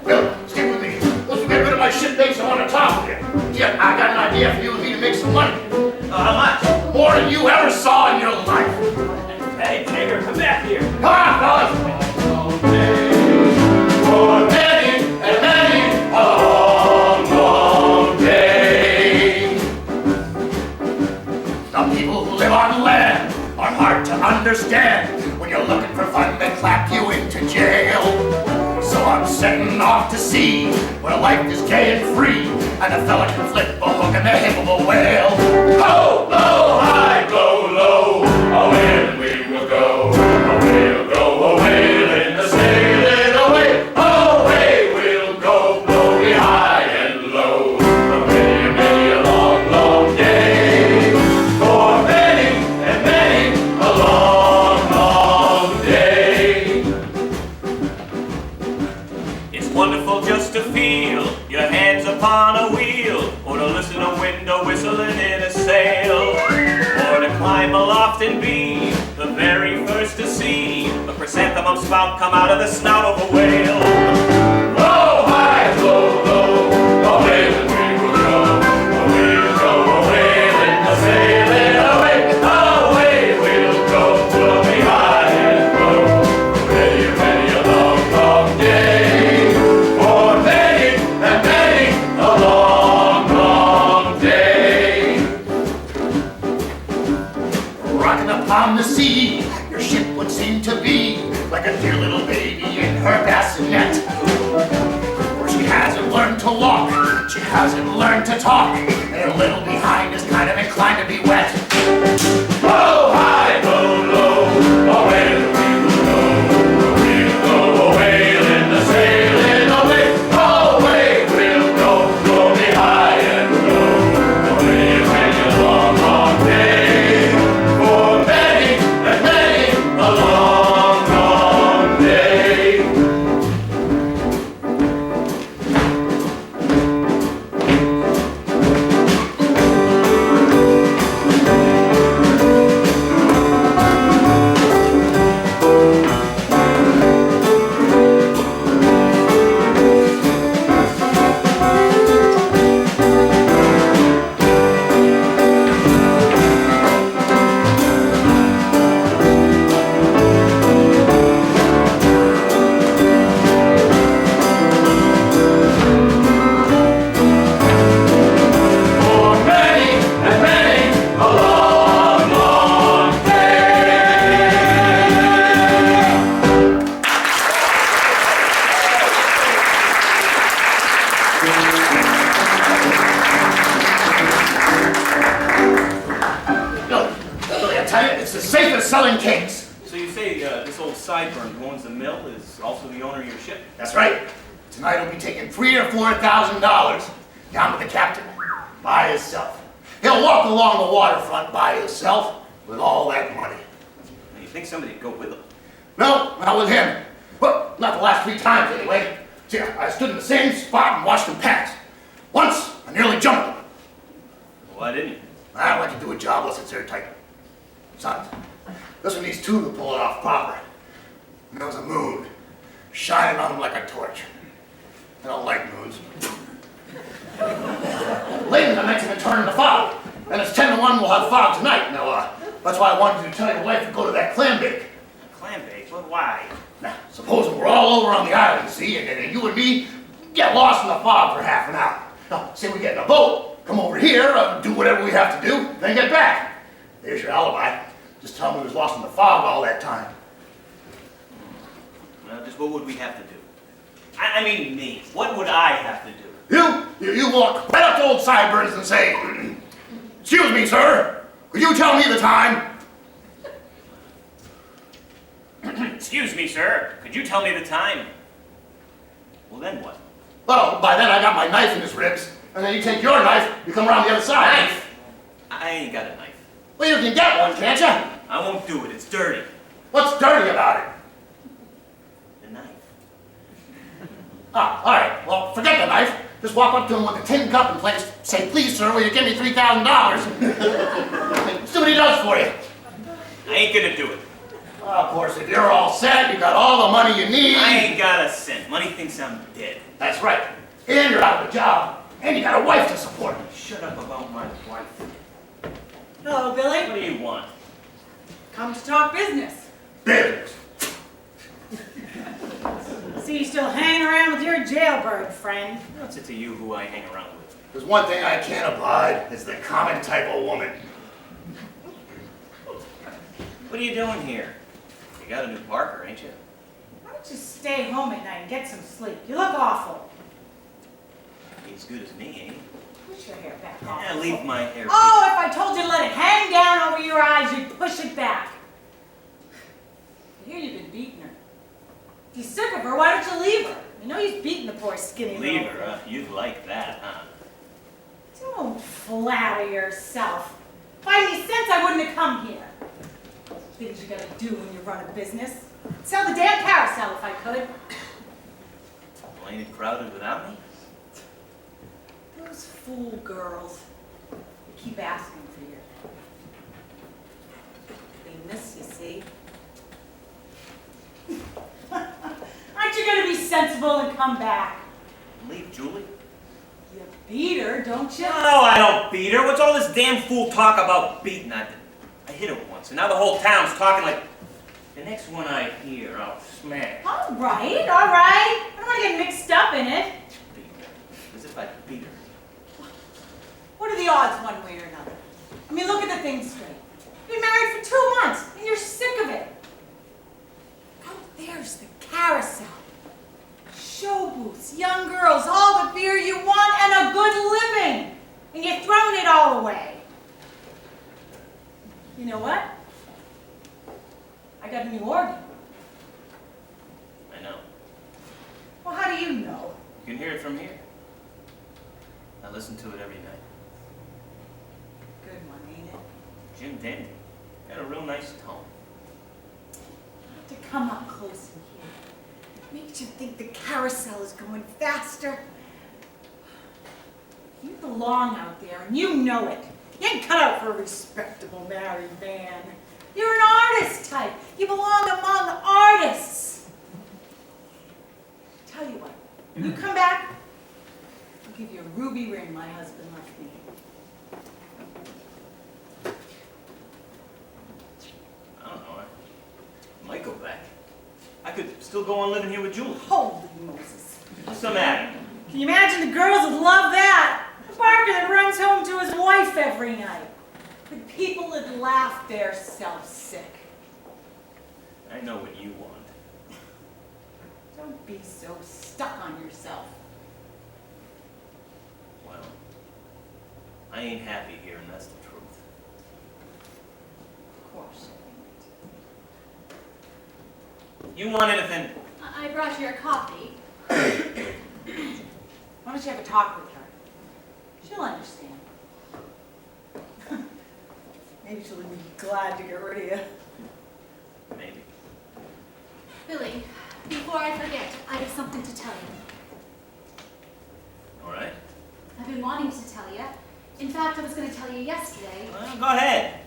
Bill, stick with me. Let's get rid of my shit base. I want to talk with you. Yeah, I got an idea for you and me to make some money. How much? More than you ever saw in your life. Hey, Tigger, come back here. Come on, fellas. For many and many a long, long day. The people who live on land are hard to understand. When you're looking for fun, they clap you into jail. So I'm setting off to sea, where life is gay and free, and a fella can flip a hook in the hip of a whale. Ho, low, high, blow, low, away we will go. We'll go a-whaling, a-sailing away. Away we'll go, blowing high and low. For many, many a long, long day. For many and many a long, long day. It's wonderful just to feel your hands upon a wheel, or to listen to window whistling in a sail, or to climb aloft and be the very first to see a chrysanthemum spout come out of the snout of a whale. Low, high, low, low, away we will go. We'll go a-whaling, a-sailing away. Away we'll go, blowing high and low. For many, many a long, long day. For many and many a long, long day. Rocking upon the sea, your ship would seem to be like a dear little baby in her bassinet. For she hasn't learned to walk, she hasn't learned to talk, and a little behind is kind of inclined to be wet. Low, high, low, low, away we will go. We'll go away. selling cakes. So you say this old sideburn who owns the mill is also the owner of your ship? That's right. Tonight he'll be taking $3,000 or $4,000 down to the captain by himself. He'll walk along the waterfront by himself with all that money. You think somebody would go with him? No, not with him. Well, not the last 3 times anyway. See, I stood in the same spot and watched him pass. Once, I nearly jumped him. Why didn't you? I don't like to do a job unless it's airtight. Besides, this one needs 2 to pull it off proper. And there was a moon shining on him like a torch. I don't like moons. Later, the night's gonna turn into fog. And it's 10 to 1 we'll have fog tonight. Now, that's why I wanted you to tell your wife to go to that clam bake. Clam bake? Well, why? Now, supposing we're all over on the island, see, and you and me get lost in the fog for half an hour. Now, say we get in a boat, come over here, do whatever we have to do, then get back. There's your alibi. Just tell me we was lost in the fog all that time. Well, just what would we have to do? I mean me. What would I have to do? You walk right up to old Sideburns and say, "Excuse me, sir, could you tell me the time?" Excuse me, sir. Could you tell me the time? Well, then what? Well, by then I got my knife in his ribs, and then you take your knife, you come around the other side. Knife? I ain't got a knife. Well, you can get one, can't you? I won't do it. It's dirty. What's dirty about it? The knife. Ah, all right. Well, forget the knife. Just walk up to him with a tin cup and place, say, "Please, sir, will you give me $3,000? See what he does for you. I ain't gonna do it. Well, of course, if you're all set, you got all the money you need. I ain't got a cent. Money thinks I'm dead. That's right. And you're out of a job. And you got a wife to support. Shut up about my wife. Hello, What Billy. do you want? Come to talk business. Business. See you still hanging around with your jailbird friend. What's it to you who I hang around with? There's one thing I can't abide. It's the common type of woman. What are you doing here? You got a new Parker, ain't you? Why don't you stay home at night and get some sleep? You look awful. He's as good as me, ain't he? Push your hair back. Yeah, awful. leave my hair be. Oh, if I told you to let it hang down over your eyes, you'd push it back. I hear you've been beating her. If you're sick of her, why don't you leave her? You know he's beating the poor skinny Leave little- her, huh? You'd like that, huh? Don't flatter yourself. If I had any sense, I wouldn't have come here. Things you gotta do when you run a business. Sell the damn carousel if I could. Well, ain't it crowded without me? Those fool girls. They keep asking for you. They miss you, see? Aren't you gonna be sensible and come back? Leave Julie? You beat her, don't you? No, I don't beat her. What's all this damn fool talk about beating? I hit her once, and now the whole town's talking like... The next one I hear, I'll smash. All right, all right. I don't want to get mixed up in it. Beat her. As if I beat her. What are the odds one way or another? I mean, look at the thing straight. You've been married for 2 months, and you're sick of it. Out there's the carousel. Show booths, young girls, all the beer you want, and a good living. And you're throwing it all away. You know what? I got a new organ. I know. Well, how do you know? You can hear it from here. I listen to it every night. Good one, ain't it? Jim Dandy. Got a real nice tone. To come up close and hear. Makes you think the carousel is going faster. You belong out there, and you know it. You ain't cut out for a respectable married man. You're an artist type. You belong among artists. Tell you what, when you come back, I'll give you a ruby ring my husband left me. I don't know. I might go back. I could still go on living here with Julie. Holy Moses. What's the matter? Can you imagine the girls would love that? A Barker that runs home to his wife every night. The people would laugh theirselves sick. I know what you want. Don't be so stuck on yourself. Well, I ain't happy here, and that's the truth. Of course you ain't. You want anything? I brought you your coffee. Why don't you have a talk with her? She'll understand. Maybe she'll be glad to get rid of you. Maybe. Billy, before I forget, I have something to tell you. All right. I've been wanting to tell you. In fact, I was going to tell you yesterday. Well, go ahead.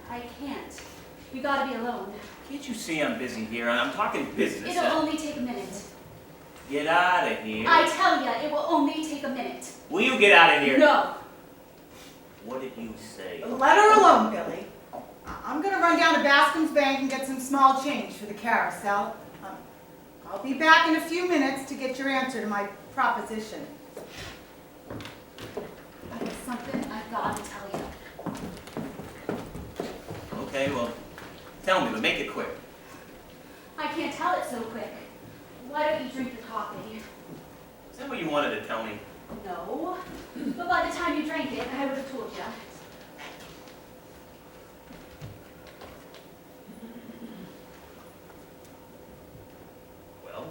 I can't. We gotta be alone. Can't you see I'm busy here? I'm talking business. It'll only take a minute. Get out of here. I tell you, it will only take a minute. Will you get out of here? No. What did you say? Let her alone, Billy. I'm gonna run down to Bascom's Bank and get some small change for the carousel. I'll be back in a few minutes to get your answer to my proposition. There's something I've got to tell you. Okay, well, tell me, but make it quick. I can't tell it so quick. Why don't you drink your coffee? Is that what you wanted to tell me? No. But by the time you drank it, I would have told you. Well,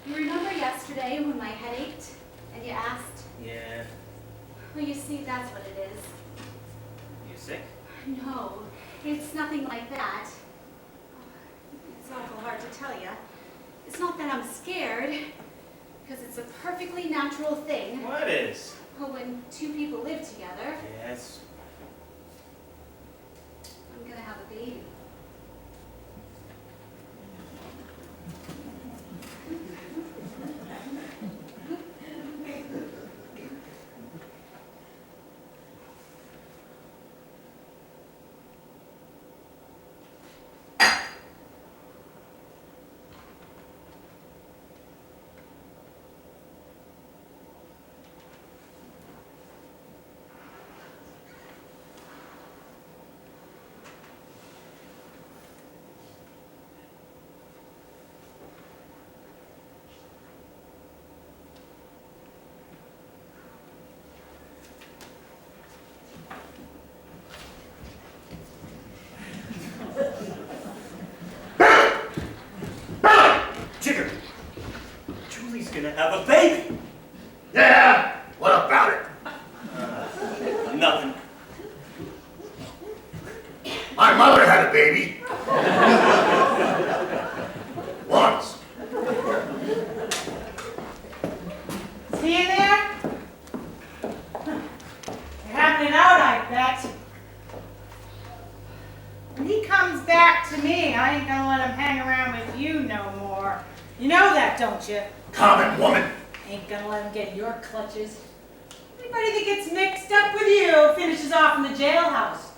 You remember yesterday when my head ached and you asked? yeah. Well, you see, that's what it is. You sick? No, it's nothing like that. It's awful hard to tell you. It's not that I'm scared, because it's a perfectly natural thing. What is? Well, when two people live together, Yes. I'm gonna have a baby. Jigger! Julie's gonna have a baby! Yeah, what about it? Nothing. My mother had a baby. Once. Is he in there? You're having it out, I bet. When he comes back to me, I ain't gonna let him hang around with you no more. You know that, don't you? Common woman. Ain't gonna let him get in your clutches. Anybody that gets mixed up with you finishes off in the jailhouse.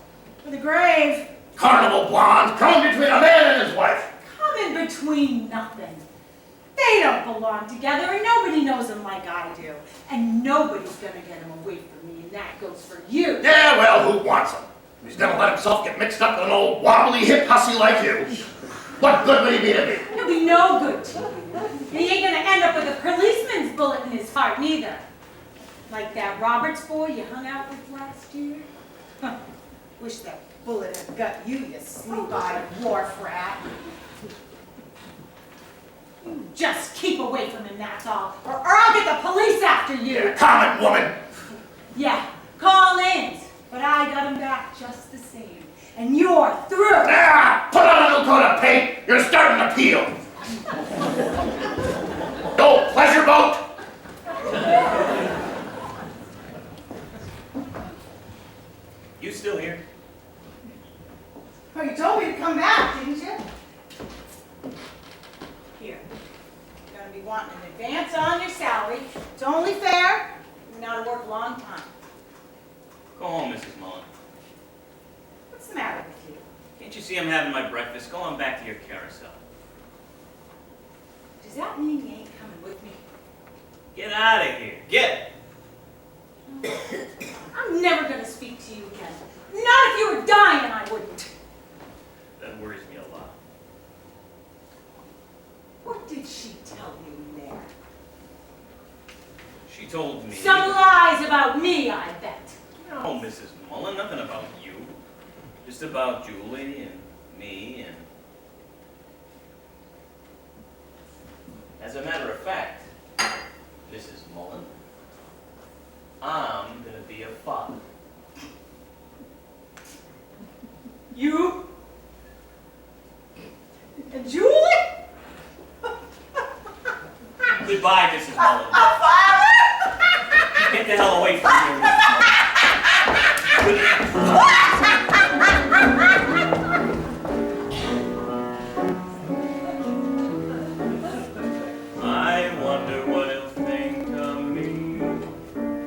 Or the grave. Carnival blonde, come between a man and his wife. Come in between nothing. They don't belong together, and nobody knows them like I do. And nobody's gonna get them away from me, and that goes for you. Yeah, well, who wants him? He's gonna let himself get mixed up with an old wobbly hip hussy like you. What good would he be to me? He'll be no good to you. And he ain't gonna end up with a policeman's bullet in his heart, neither. Like that Roberts boy you hung out with last year. Huh. Wish that bullet had got you, you sleep-eyed wharf rat. You just keep away from him, that's all. Or I'll get the police after you. Yeah, common woman. Yeah, call-ins. But I got him back just the same. And you're through. Ah, put on a new coat of paint. You're starting to peel. Old pleasure boat. You still here? Oh, you told me to come back, didn't you? Here. You're gonna be wanting an advance on your salary. It's only fair. You've been out of work a long time. Go home, Mrs. Mullen. What's the matter with you? Can't you see I'm having my breakfast? Go on back to your carousel. Does that mean you ain't coming with me? Get out of here. Get! I'm never gonna speak to you again. Not if you were dying, I wouldn't. That worries me a lot. What did she tell you in there? She told me... Some lies about me, I bet. No, Mrs. Mullen, nothing about you. Just about Julie and me and As a matter of fact, Mrs. Mullen, I'm gonna be a father. You? And Julie? Goodbye, Mrs. Mullen. Get the hell away from here. I wonder what he'll think of me.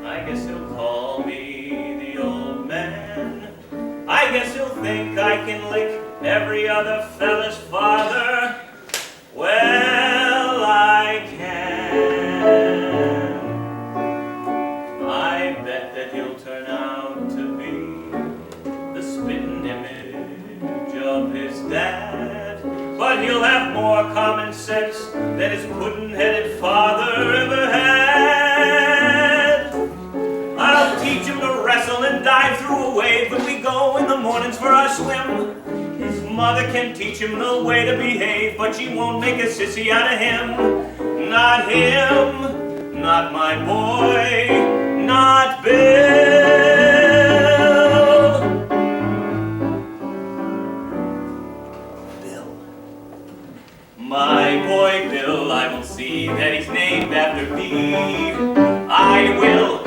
I guess he'll call me the old man. I guess he'll think I can lick every other fella's father. Well, I can. I bet that he'll turn out to be the spitting image of his dad. But he'll have more common sense than his pudding-headed father ever had. I'll teach him to wrestle and dive through a wave when we go in the mornings for our swim. His mother can teach him the way to behave, but she won't make a sissy out of him. Not him, not my boy, not Bill. Bill. My boy Bill, I will see that he's named after me. I will.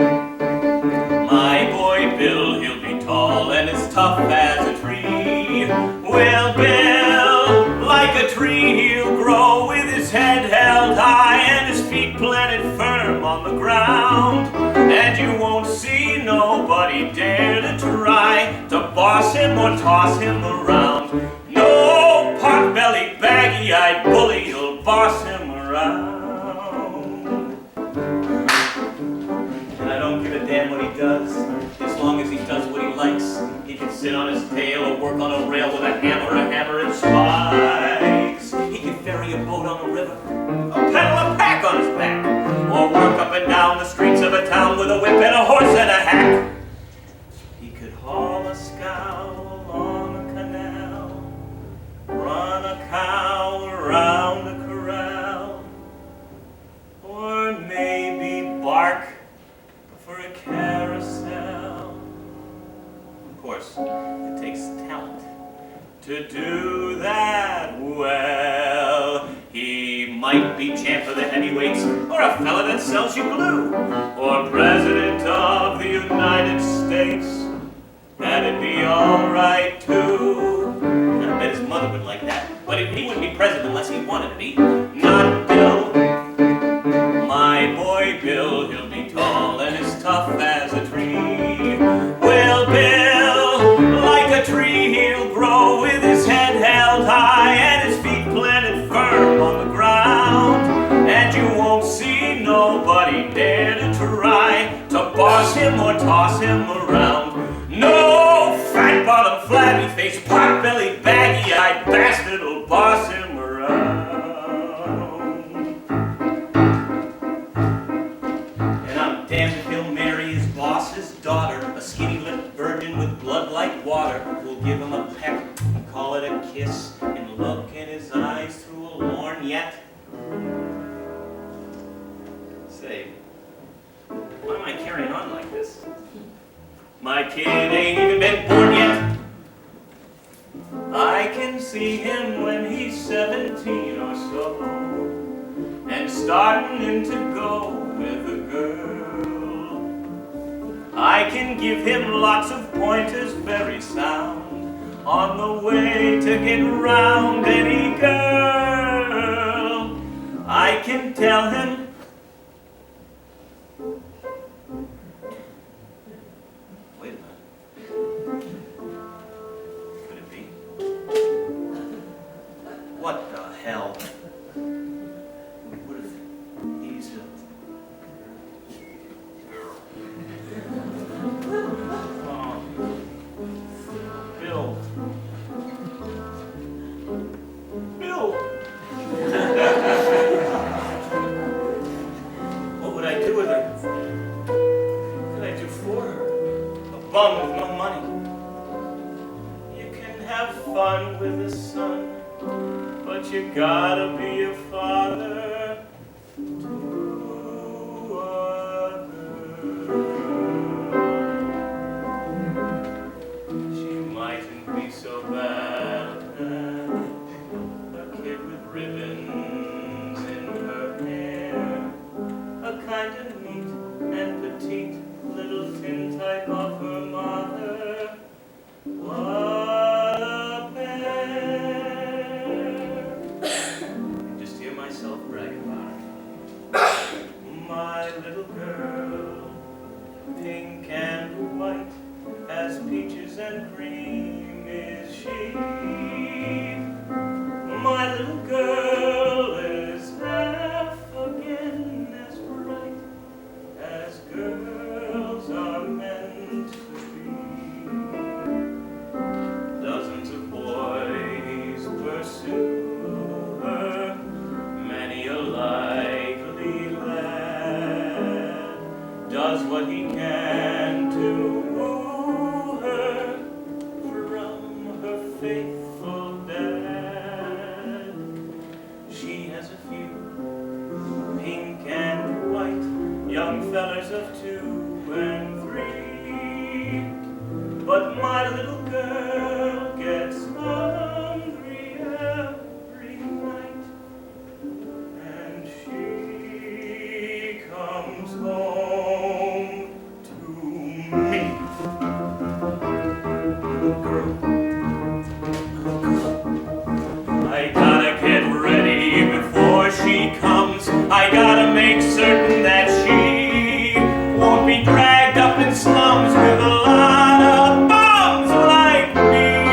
My boy Bill, he'll be tall and as tough as a tree. Well, Bill, like a tree, he'll grow with his head held high and his feet planted firm on the ground. And you won't see nobody dare to try to boss him or toss him around. No pot-bellied, baggy-eyed bully will boss him around. And I don't give a damn what he does, as long as he does what he likes. He can sit on his tail or work on a rail with a hammer and spikes. He can ferry a boat on the river, or pedal a pack on his back, or work up and down the streets of a town with a whip and a horse and a hack. He could haul a scow along a canal, run a cow around a corral, or maybe bark for a carousel. Of course, it takes talent to do that well. He might be champ of the heavyweights, or a fella that sells you glue, or president of the United States. That'd be alright too. I bet his mother would like that, but he wouldn't be president unless he wanted to be. Not Bill. My boy Bill, he'll be tall and as tough as a tree. Well, Bill, like a tree, he'll grow with his head held high and his feet planted firm on the ground. And you won't see nobody dare to try to boss him or toss him around. No fat-bottomed, flabby-faced, pot-bellied, baggy-eyed bastard will boss him around. Damned if he'll marry his boss's daughter, a skinny-lipped virgin with blood like water. We'll give him a peck and call it a kiss, and look in his eyes through a lorgnette. Say, why am I carrying on like this? My kid ain't even been born yet. I can see him when he's 17 or so, and starting in to go with a girl. I can give him lots of pointers, very sound, on the way to get round any girl. I can tell him wait a minute. Could it be? What the hell? What if he's a Bill. What would I do with her? What could I do for her? A bum with no money. You can have fun with the son, but you gotta be a father little girl, pink and white as peaches and cream is she. My little girl is half again as bright as girls are meant to be. Dozens of boys pursue her, many a likely lad does what he can to woo her from her faithful dad. She has a few pink and white young fellers of 2 and 3, but my little girl gets hungry every night, and she comes home to me. Girl, I gotta get ready before she comes. I gotta make certain that she won't be dragged up in slums with a lot of bums like me.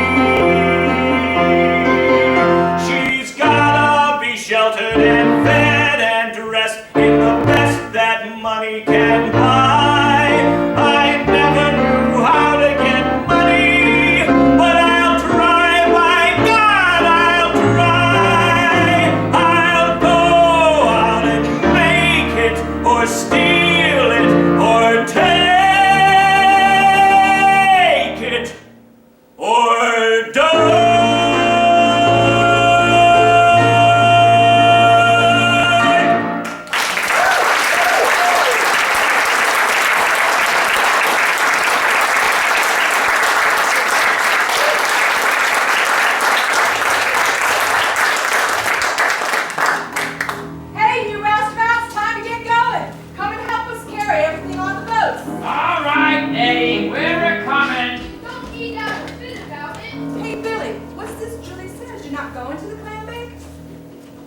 She's gotta be sheltered and fed and dressed in the best that money can buy. I never knew how to get money, but I'll try, by God, I'll try. I'll go out and make it, or steal it, or take it, or die. Hey, you roustabouts, time to get going. Come and help us carry everything on the boats. All right, Eddie, we're a-coming. Don't eat out or fit about it. Hey, Billy, what's this Julie says? You're not going to the clam bake?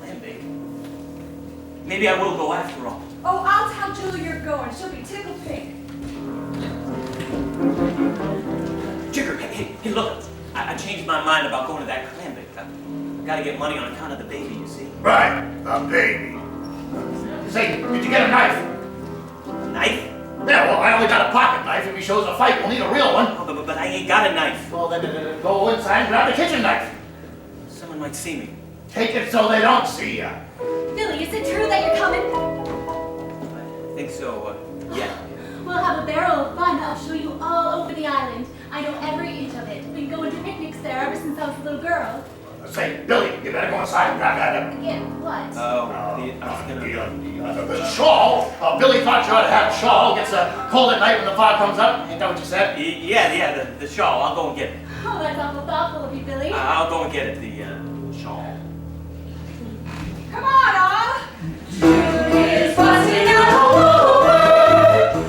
Clam bake. Maybe I will go after all. Oh, I'll tell Julie you're going. She'll be tickled pink. Jigger, hey, look. I changed my mind about going to that clam bake. I gotta get money on account of the baby, you see. Right, the baby. Say, did you get a knife? A knife? Yeah, well, I only got a pocket knife. If he shows a fight, we'll need a real one. Oh, but I ain't got a knife. Well, then go inside and grab the kitchen knife. Someone might see me. Take it so they don't see ya. Billy, is it true that you're coming? I think so, yeah. We'll have a barrel of fun. I'll show you all over the island. I know every inch of it. We've been going to picnics there ever since I was a little girl. Say, Billy, you better go inside and grab that. Yeah, what? The shawl. Billy thought you ought to have a shawl. Gets cold at night when the fog comes up. Ain't that what you said? Yeah, the shawl. I'll go and get it. Oh, that's awful thoughtful of you, Billy. I'll go and get it, the shawl. Come on, all. Julie's busting out all over,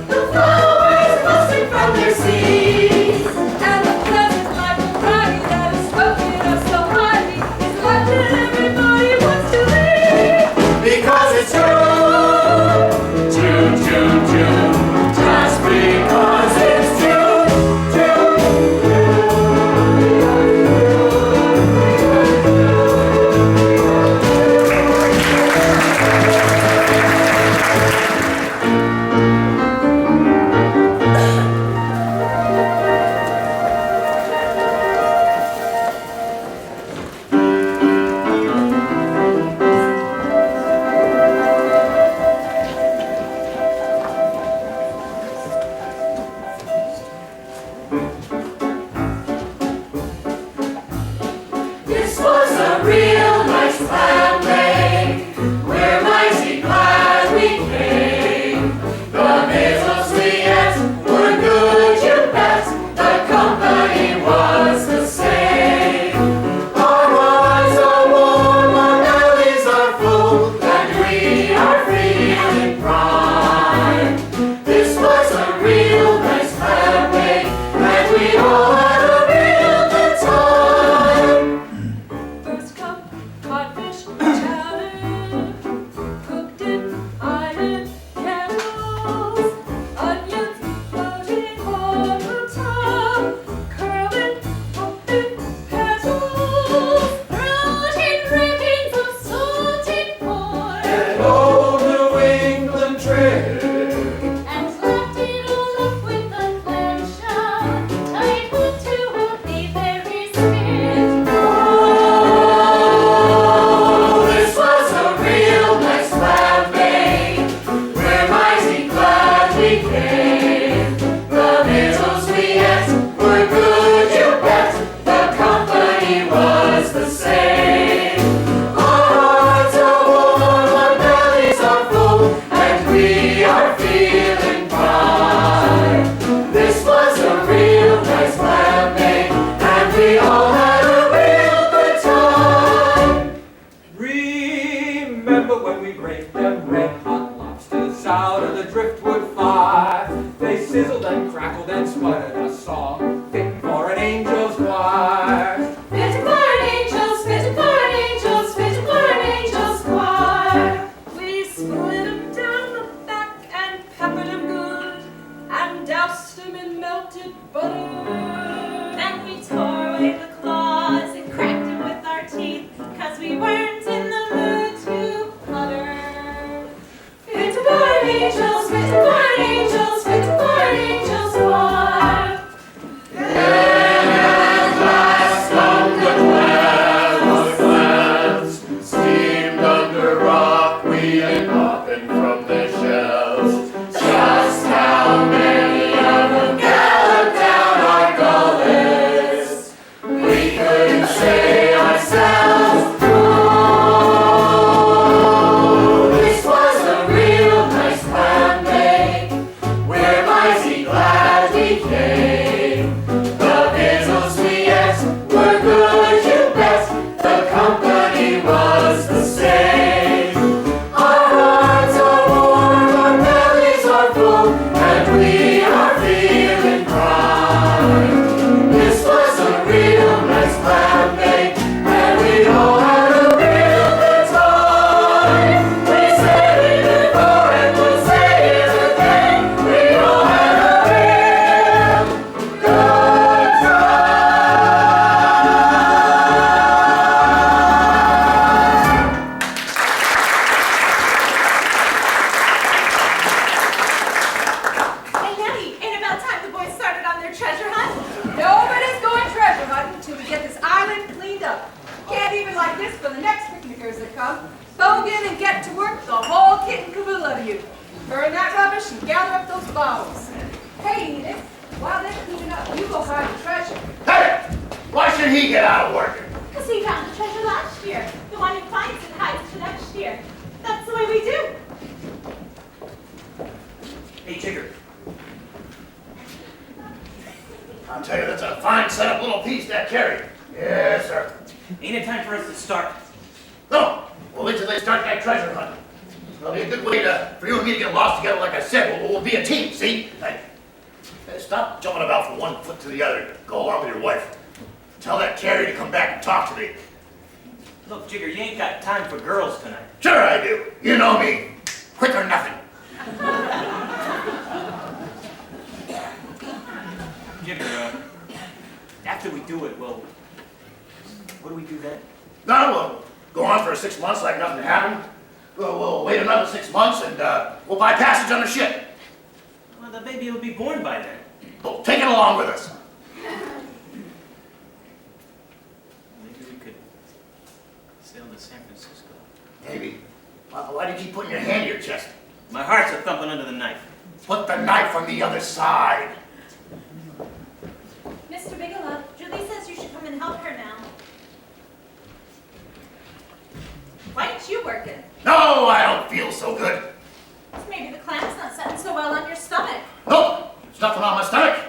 the flowers busting from their seeds, And the pleasant life of Ronnie that is spoken of so highly is life that everybody wants to lead. Because it's June. June, June, June. Just because it's June. June, June. kit and caboodle of you. Burn that rubbish and gather up those bottles. Hey, Edith, while they're cleaning up, you go hide the treasure. Hey! Why should he get out of work? Because he found the treasure last year. The one who finds it hides for next year. That's the way we do. Hey, Jigger. I'll tell you, that's a fine set-up little piece, that carry. Yes, sir. Ain't it time for us to start? No, well, wait till they start that treasure hunt. It'll be a good way for you and me to get lost together, like I said. We'll be a team, see? Hey, stop jumping about from one foot to the other. Go along with your wife. Tell that carry to come back and talk to me. Look, Jigger, you ain't got time for girls tonight. Sure I do. You know me. Quick or nothing. Jigger, after we do it, well, what do we do then? No, we'll go on for 6 months like nothing happened. We'll wait another 6 months and we'll buy passage on the ship. Well, the baby will be born by then. We'll take it along with us. Maybe we could sail to San Francisco. Maybe. Why do you keep putting your hand to your chest? My heart's a thumping under the knife. Put the knife on the other side. Mr. Bigelow, Julie says you should come and help her now. Why ain't you working? No, I don't feel so good. Maybe the clam's not setting so well on your stomach. Nope, there's nothing on my stomach,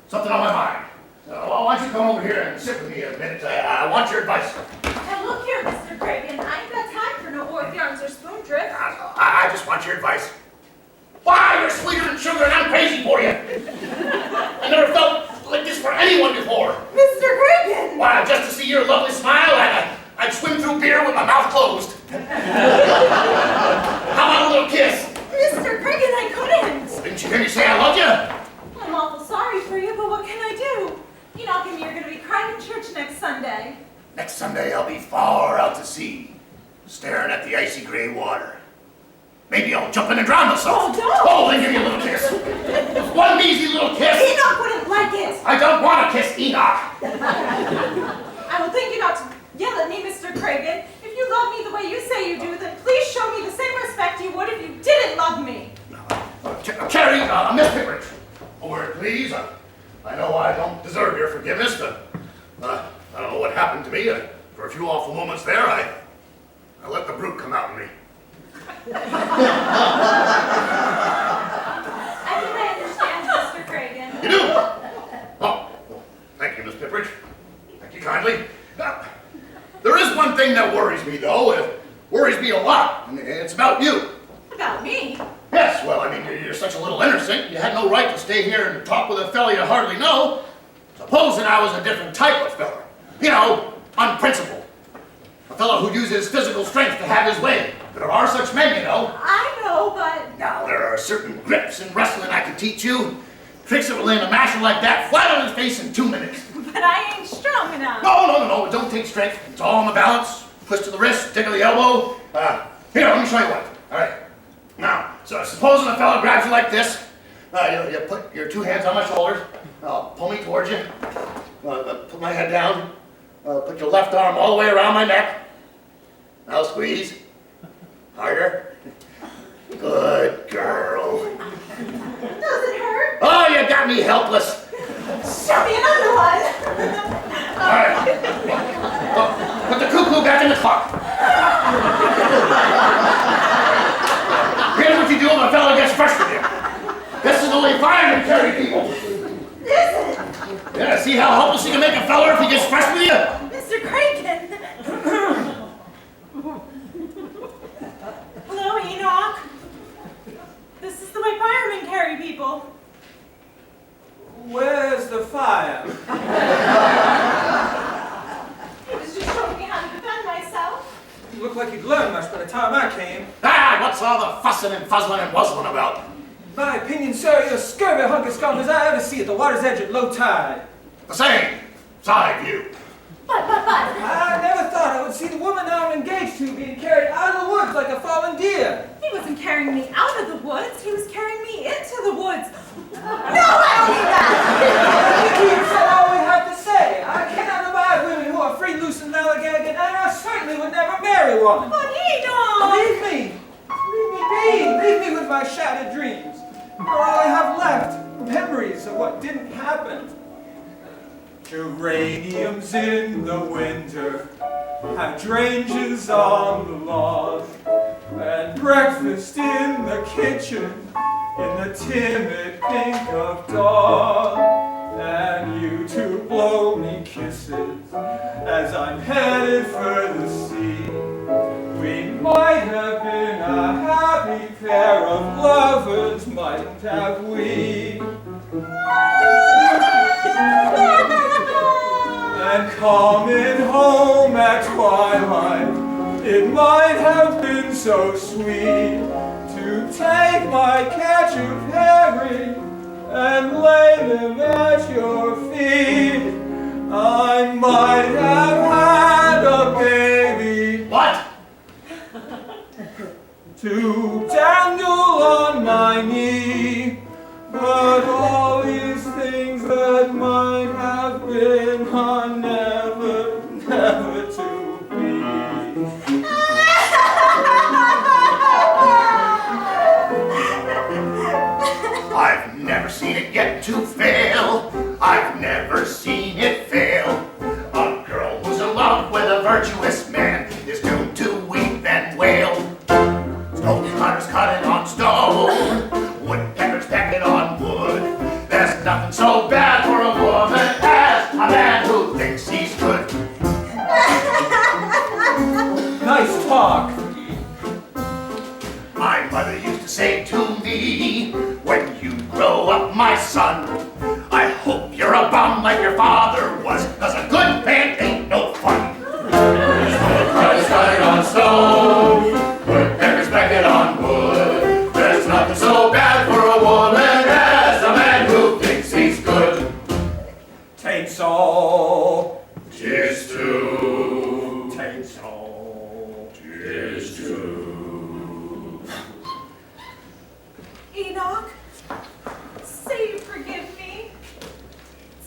something on my mind. Why don't you come over here and sit with me a minute? I want your advice. Now look here, Mr. Cragen, I ain't got time for no orth yarns or spoon drift. I just want your advice. Why, you're sweeter than sugar and I'm crazy for you. I never felt like this for anyone before. Mr. Cragen! Why, just to see your lovely smile, I'd swim through beer with my mouth closed. How about a little kiss? Mr. Cragen, I couldn't! Didn't you hear me say I loved you? I'm awful sorry for you, but what can I do? Enoch and me are going to be crying in church next Sunday. Next Sunday I'll be far out to sea, staring at the icy gray water. Maybe I'll jump in and drown myself. Oh, don't! Oh, then give me a little kiss. Just one measly little kiss. Enoch wouldn't like it! I don't want to kiss Enoch. I will think you not to yell at me, Mr. Cragen. If you love me the way you say you do, then please show me the same respect you would if you didn't love me. Carrie, Miss Pickridge. A word, please. I know I don't deserve your forgiveness, but I don't know what happened to me. For a few awful moments there, I let the brute come out in me. I think I understand, Mr. Cragen. You do? Oh, well, thank you, Miss Pickridge. Thank you kindly. Now, there is one thing that worries me, though. It worries me a lot, and it's about you. About me? Yes, well, I mean, you're such a little innocent. You had no right to stay here and talk with a fella you hardly know. Supposing I was a different type of fella. You know, unprincipled. A fellow who uses physical strength to have his way. There are such men, you know. I know, but... Now, there are certain grips in wrestling I can teach you. Tricks that will land a masher like that flat on his face in 2 minutes. But I ain't strong enough. No, it don't take strength. It's all on the balance. Twist to the wrist, tickle the elbow. Here, let me show you what. All right. Now, so supposing a fellow grabs you like this, you put your 2 hands on my shoulders, pull me towards you, put my head down, put your left arm all the way around my neck. Now squeeze. Harder. Good girl. Does it hurt? Oh, you got me helpless. Show me another one. All right. Put the cuckoo back in the clock. Here's what you do if a fellow gets fresh with you. This is the way firemen carry people. Is it? Yeah, see how helpless you can make a fella if he gets fresh with you? Mr. Cragen. Hello, Enoch. This is the way firemen carry people. Where's the fire? He was just showing me how to defend myself. You look like you'd learned much by the time I came. What's all the fussing and fuzzling and wuzzling about? My opinion, sir, you're a scurvy hunk of scum as I ever see at the water's edge at low tide. The same. Side view. But. I never thought I would see the woman I'm engaged to being carried out of the woods like a fallen deer. He wasn't carrying me out of the woods. He was carrying me into the woods. No, I don't need that. You said all we have to say. I cannot abide women who are free, loose, and lollygagging, and I certainly would never marry one. But Enoch. Leave me be. shattered dreams. You're all I have left, memories of what didn't happen. Geraniums in the winter, hydrangeas on the lawn, and breakfast in the kitchen in the timid pink of dawn. And you two blow me kisses as I'm headed for the sea. We might have been a happy pair of lovers, mightn't have we? And coming home at twilight, it might have been so sweet to take my catch of herring and lay them at your feet. I might have had a baby. What? To dangle on my knee, but all these things that might have been are never, never to be. I've never seen it get to fail. I've never seen it fail. A girl who's in love with a virtuous man is doomed to weep and wail. Stone cutters cut it on stone, woodpeckers peck it on wood. There's nothing so bad for a woman as a man who thinks he's good. Nice talk. My mother used to say to me, when you grow up, my son, I hope you're a bum like your father was, 'cause a good man ain't no fun. Stone cutters cut it on stone, woodpeckers peck it on wood. There's nothing so bad for a woman as a man who thinks he's good. Tain't so. 'Tis true. Tain't so. 'Tis true. Enoch, say you forgive me.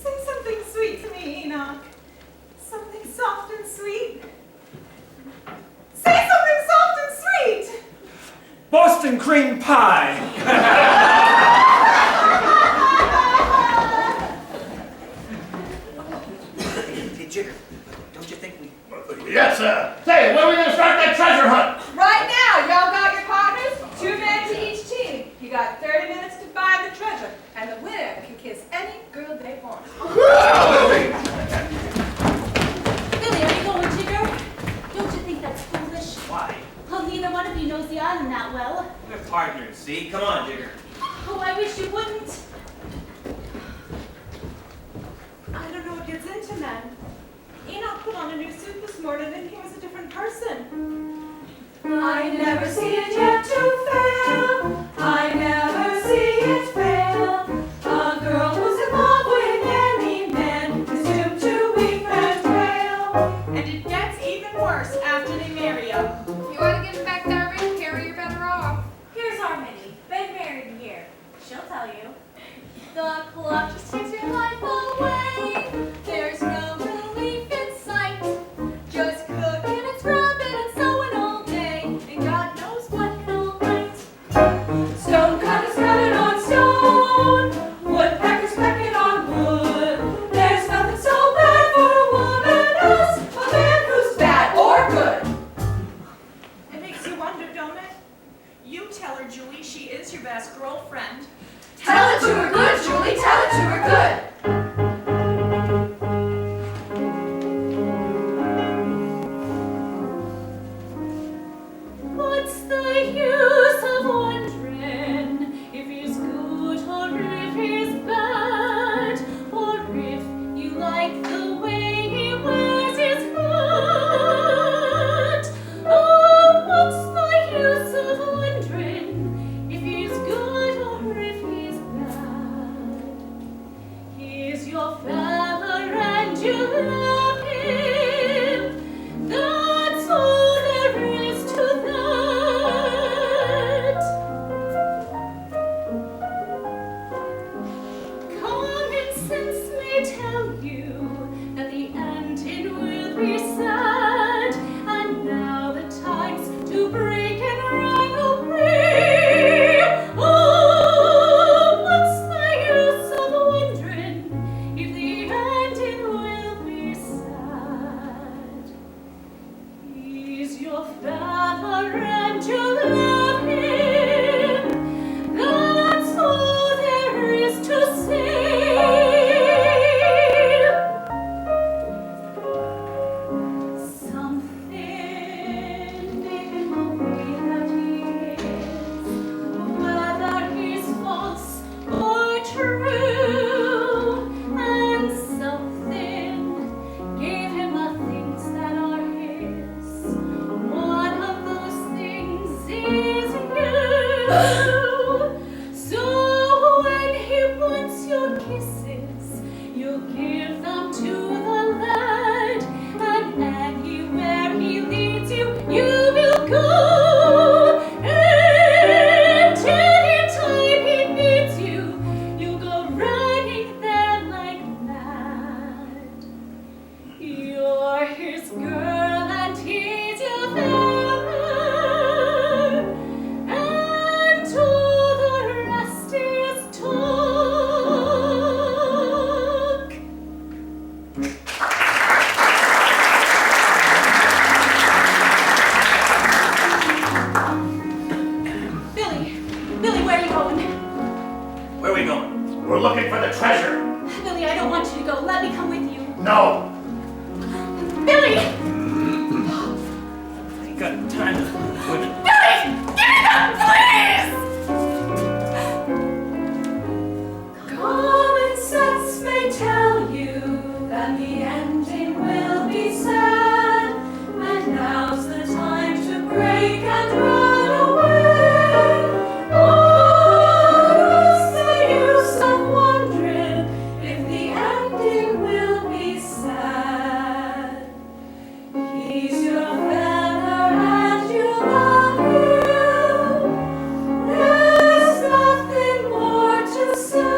Say something sweet to me, Enoch. Something soft and sweet. Say something soft and sweet. Boston cream pie. Hey, Jigger, don't you think we... Yes, sir. Say, when are we going to start that treasure hunt? Right now, y'all got your partners, 2 men to each team. You got 30 minutes to find the treasure, and the winner can kiss any girl they want. Billy, are you going, Jigger? Don't you think that's foolish? Why? Well, neither one of you knows the island that well. We're partners, see? Come on, Jigger. Oh, I wish you wouldn't. I don't know what gets into men. Enoch put on a new suit this morning and he was a different person. I never see it yet to fail. I never see it fail. A girl who's in love with any man is doomed to weep and wail. And it gets even worse after they marry you. You want to get back there, Rick? Carrie, you're better off. Here's Harmony, been married a year. She'll tell you. The clock just takes your life away. There's no relief in sight. Just cooking and scrubbing and sewing all day. And God knows what he'll write. Stone cutters cut it on stone. Woodpeckers peck it on wood. There's nothing so bad for a woman as a man who's bad or good. It makes you wonder, don't it? You tell her, Julie, she is your best girlfriend. Tell it to her good, Julie. Tell it to her good. What's the use of wondering if he's good or if he's bad? Or if you like the way he wears his hat? Oh, what's the use of wondering if he's good or if he's bad? He's your father and you love him. That's all there is to that. So when he wants your kisses, you give them to the lad, and anywhere he leads you, you will go. And anytime he needs you, you go running there like mad. You're his girl and he's your lover, and all the rest is talk. Billy, where are you going? Where are we going? We're looking for the treasure. Billy, I don't want you to go. Let me come with you. No. Billy! I ain't got time to women. Billy! Give me them, please! Common sense may tell you that the ending will be sad, and now's the time to break and run away. What's the use of wondering if the ending will be sad? He's your feather and you love him. There's nothing more to say.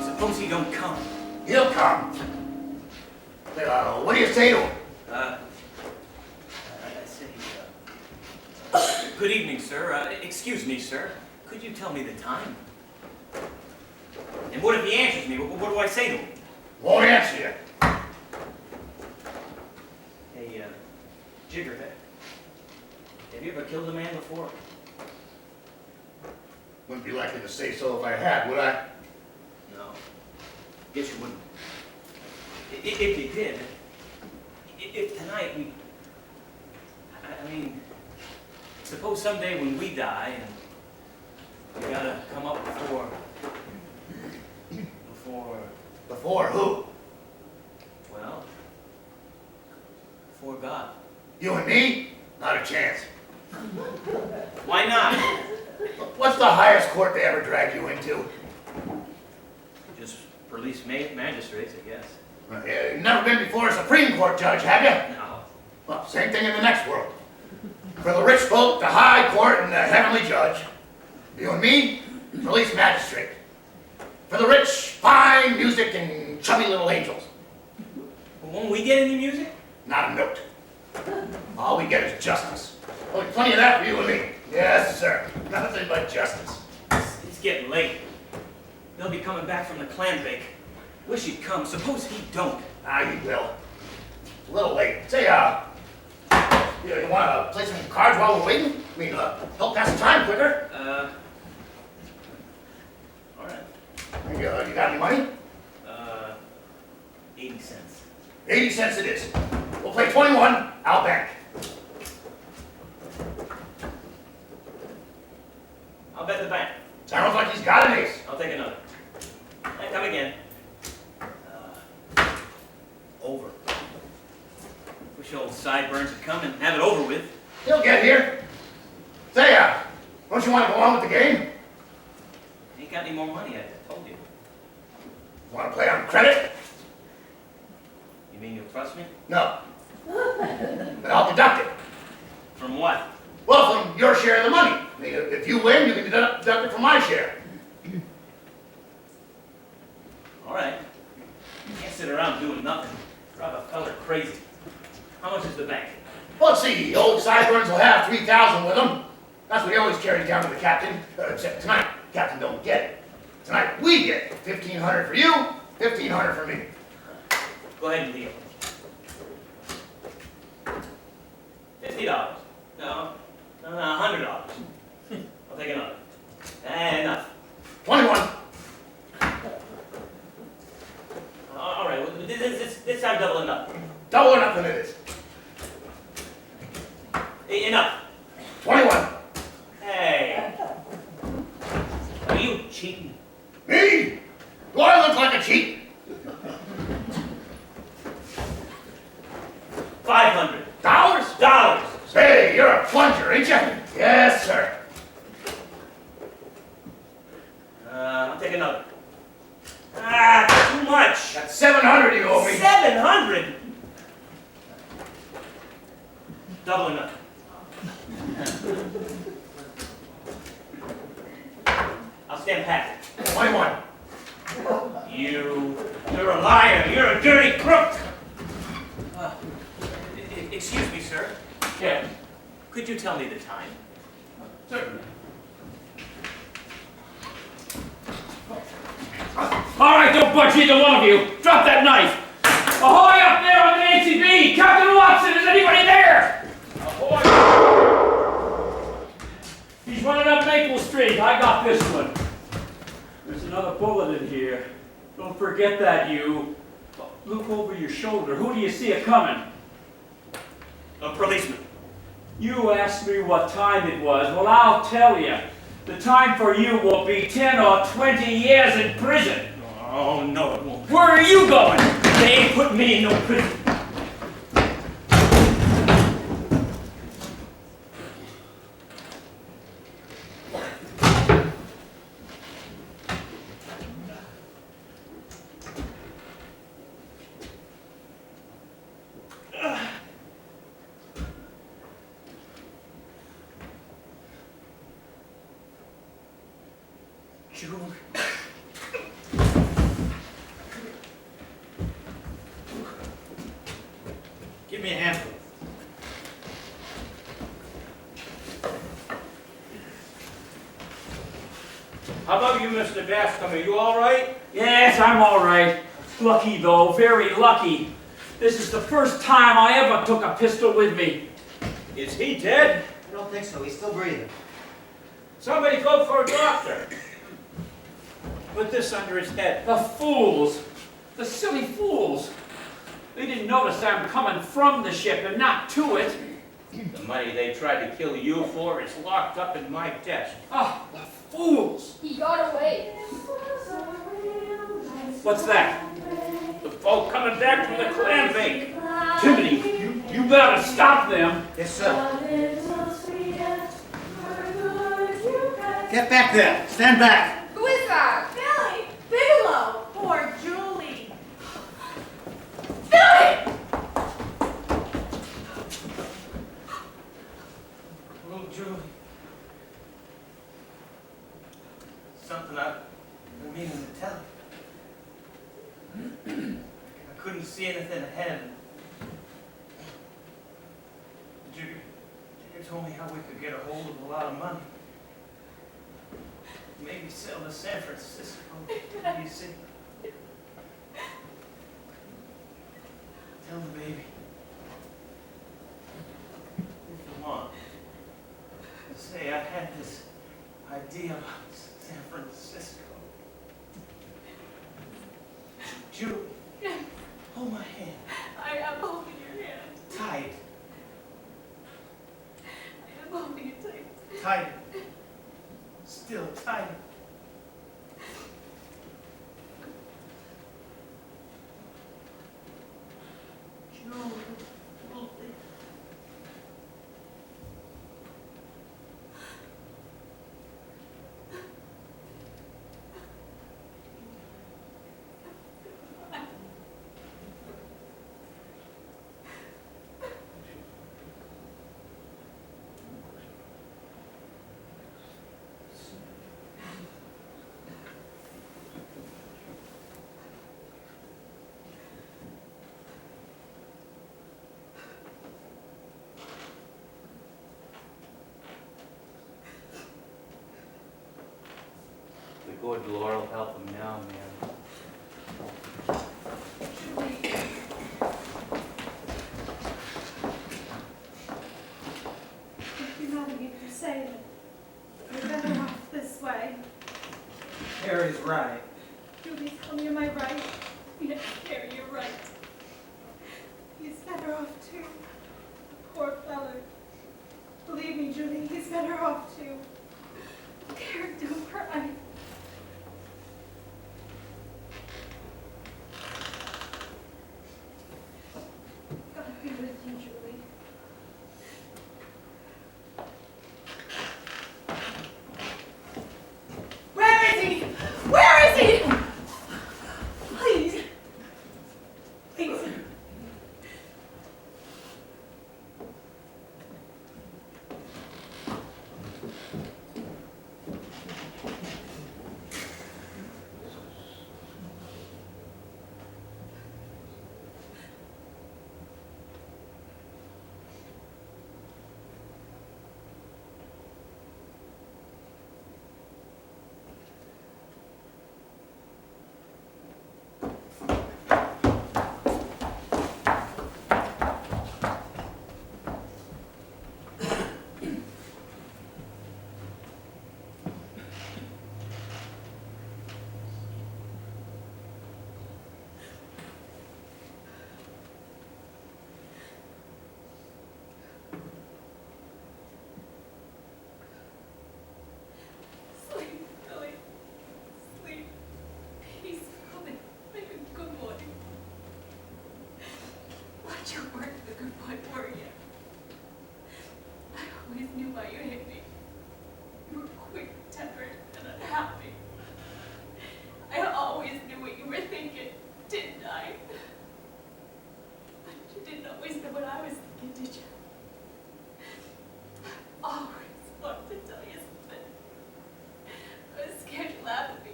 Suppose he don't come. He'll come. What do you say to him? I say, good evening, sir. Excuse me, sir. Could you tell me the time? And what if he answers me? What do I say to him? Won't answer you. Hey, Jiggerhead. Have you ever killed a man before? Wouldn't be likely to say so if I had, would I? No. Guess you wouldn't. If you did, if tonight we... I mean, suppose someday when we die and we gotta come up before... Before who? Well, before God. You and me? Not a chance. Why not? What's the highest court they ever drag you into? Just police magistrates, I guess. You've never been before a Supreme Court judge, have you? No. Well, same thing in the next world. For the rich folk, the high court and the heavenly judge. You and me, police magistrate. For the rich, fine music and chubby little angels. Well, won't we get any music? Not a note. All we get is justice. Only plenty of that for you and me. Yes, sir. Nothing but justice. It's getting late. They'll be coming back from the clam bake. Wish he'd come. Suppose he don't. He will. It's a little late. Say, you want to play some cards while we're waiting? I mean, help pass the time quicker. All right. You got any money? 80 cents. 80 cents it is. We'll play 21. I'll bank. I'll bet the bank. Sounds like he's got an ace. I'll take another. Come again. Over. Wish old Sideburns would come and have it over with. He'll get here. Say, don't you want to go on with the game? Ain't got any more money, I told you. Want to play on credit? You mean you'll trust me? No. But I'll deduct it. From what? Well, from your share of the money. I mean, if you win, you can deduct it from my share. All right. Can't sit around doing nothing. Drive a feller crazy. How much is the bank? Well, let's see. Old Sideburns will have 3,000 with him. That's what he always carries down to the captain. Except tonight, captain don't get it. Tonight we get 1,500 for you, 1,500 for me. Go ahead and deal. $50. No, $100. I'll take another. Enough. 21. All right, well, this time double and up. Double or nothing it is. Enough. 21. Hey. Are you cheating? Me? Do I look like a cheat? 500. Dollars? Dollars. Say, you're a plunger, ain't you? Yes, sir. I'll take another. Too much. That's 700 you owe me. 700? Double and up. I'll stand pat. 21. You're a liar. You're a dirty crook. Excuse me, sir. Yes. Could you tell me the time? Certainly. All right, don't budge, either one of you. Drop that knife. Ahoy up there on the ATV! Captain Watson, is anybody there? Ahoy! He's running up Maple Street. I got this one. There's another bullet in here. Don't forget that, you. Look over your shoulder. Who do you see a-coming? A policeman. You asked me what time it was. Well, I'll tell you. The time for you will be 10 or 20 years in prison. Oh, no, it won't. Where are you going? They ain't putting me in no prison. June. Give me a handful. How about you, Mr. Bascom? Are you all right? Yes, I'm all right. Lucky, though, very lucky. This is the first time I ever took a pistol with me. Is he dead? I don't think so. He's still breathing. Somebody go for a doctor. Put this under his head. The fools. The silly fools. They didn't notice I'm coming from the ship and not to it. The money they tried to kill you for is locked up in my desk. Ah, the fools. He got away. What's that? The folk coming back from the clam bake. Timothy, you better stop them. Yes, sir. Get back there. Stand back. Who is that? Billy! Bigelow! Poor Julie! Billy! Oh, Julie. Something I've been meaning to tell you. I couldn't see anything ahead. Jigger told me how we could get a hold of a lot of money. Maybe sell to San Francisco, you see. Tell the baby, if you want, say I had this idea about San Francisco. Julie, hold my hand. I am holding your hand. Tight, I am holding it tight. tight. Still tight. Julie. The good Lord will help him now, man. Carrie's right. Julie, tell me, am I right? Yes, Carrie, you're right. He's better off too. Poor feller. Believe me, Julie, he's better off too. Carrie, don't cry. God be with you, Julie. Where is he? Where is he? Please. Please. Sleep, Billy. Sleep. Peacefully. Like a good boy. But you weren't a good boy, were you? I always knew why you hit me. You were quick-tempered and unhappy. I always knew what you were thinking, didn't I? But you didn't always know what I was thinking, did you? I always wanted to tell you something. I was scared you'd laugh at me.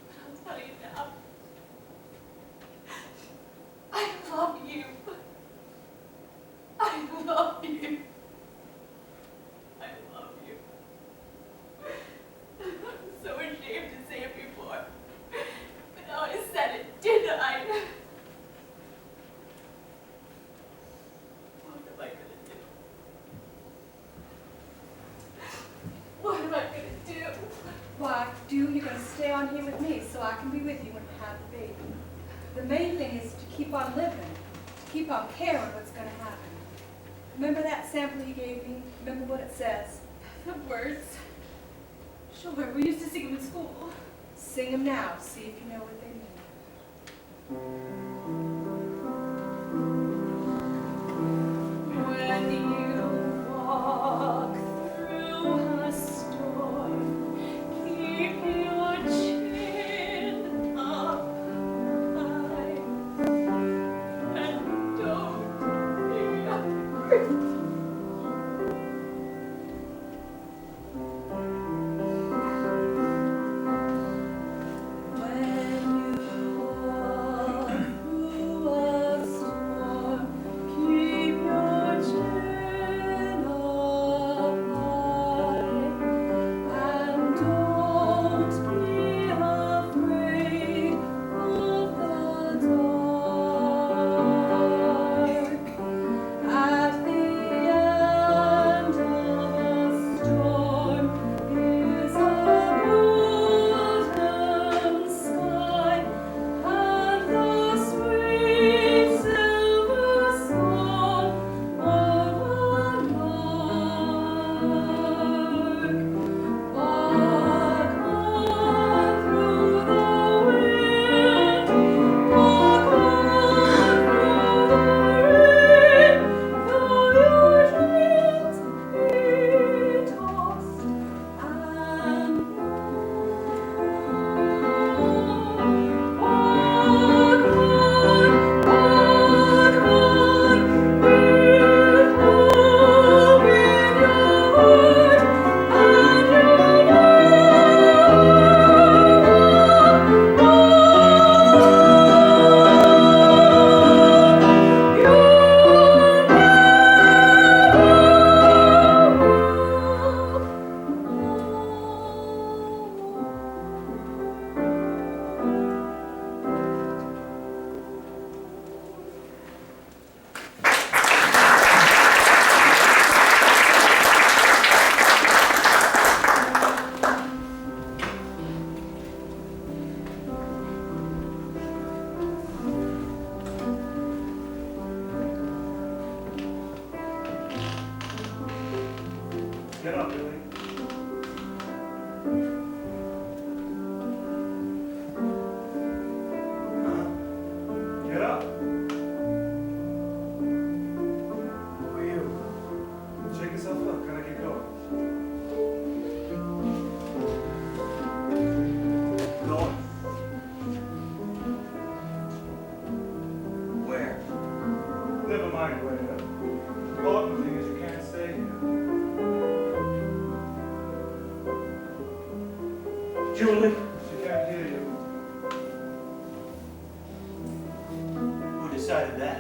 But I'll tell you now. I love you. I love you. I love you. I'm so ashamed to say it before. But now I said it, didn't I? What am I gonna do? What am I gonna do? Why, you're gonna stay on here with me so I can be with you when you have the baby. The main thing is to keep on living, to keep on caring what's gonna happen. Remember that sample you gave me? Remember what it says? The words. Sure, we used to sing them in school. Sing them now, see if you know what they mean. When you walk through a storm, keep your chin up high, and don't be afraid. When you walk through Get up, Billy. Get up. Who are you? Shake yourself up. Gotta get going. Going. Where? Never mind where. The important thing is you can't stay here. Julie? She can't hear you. Who decided that?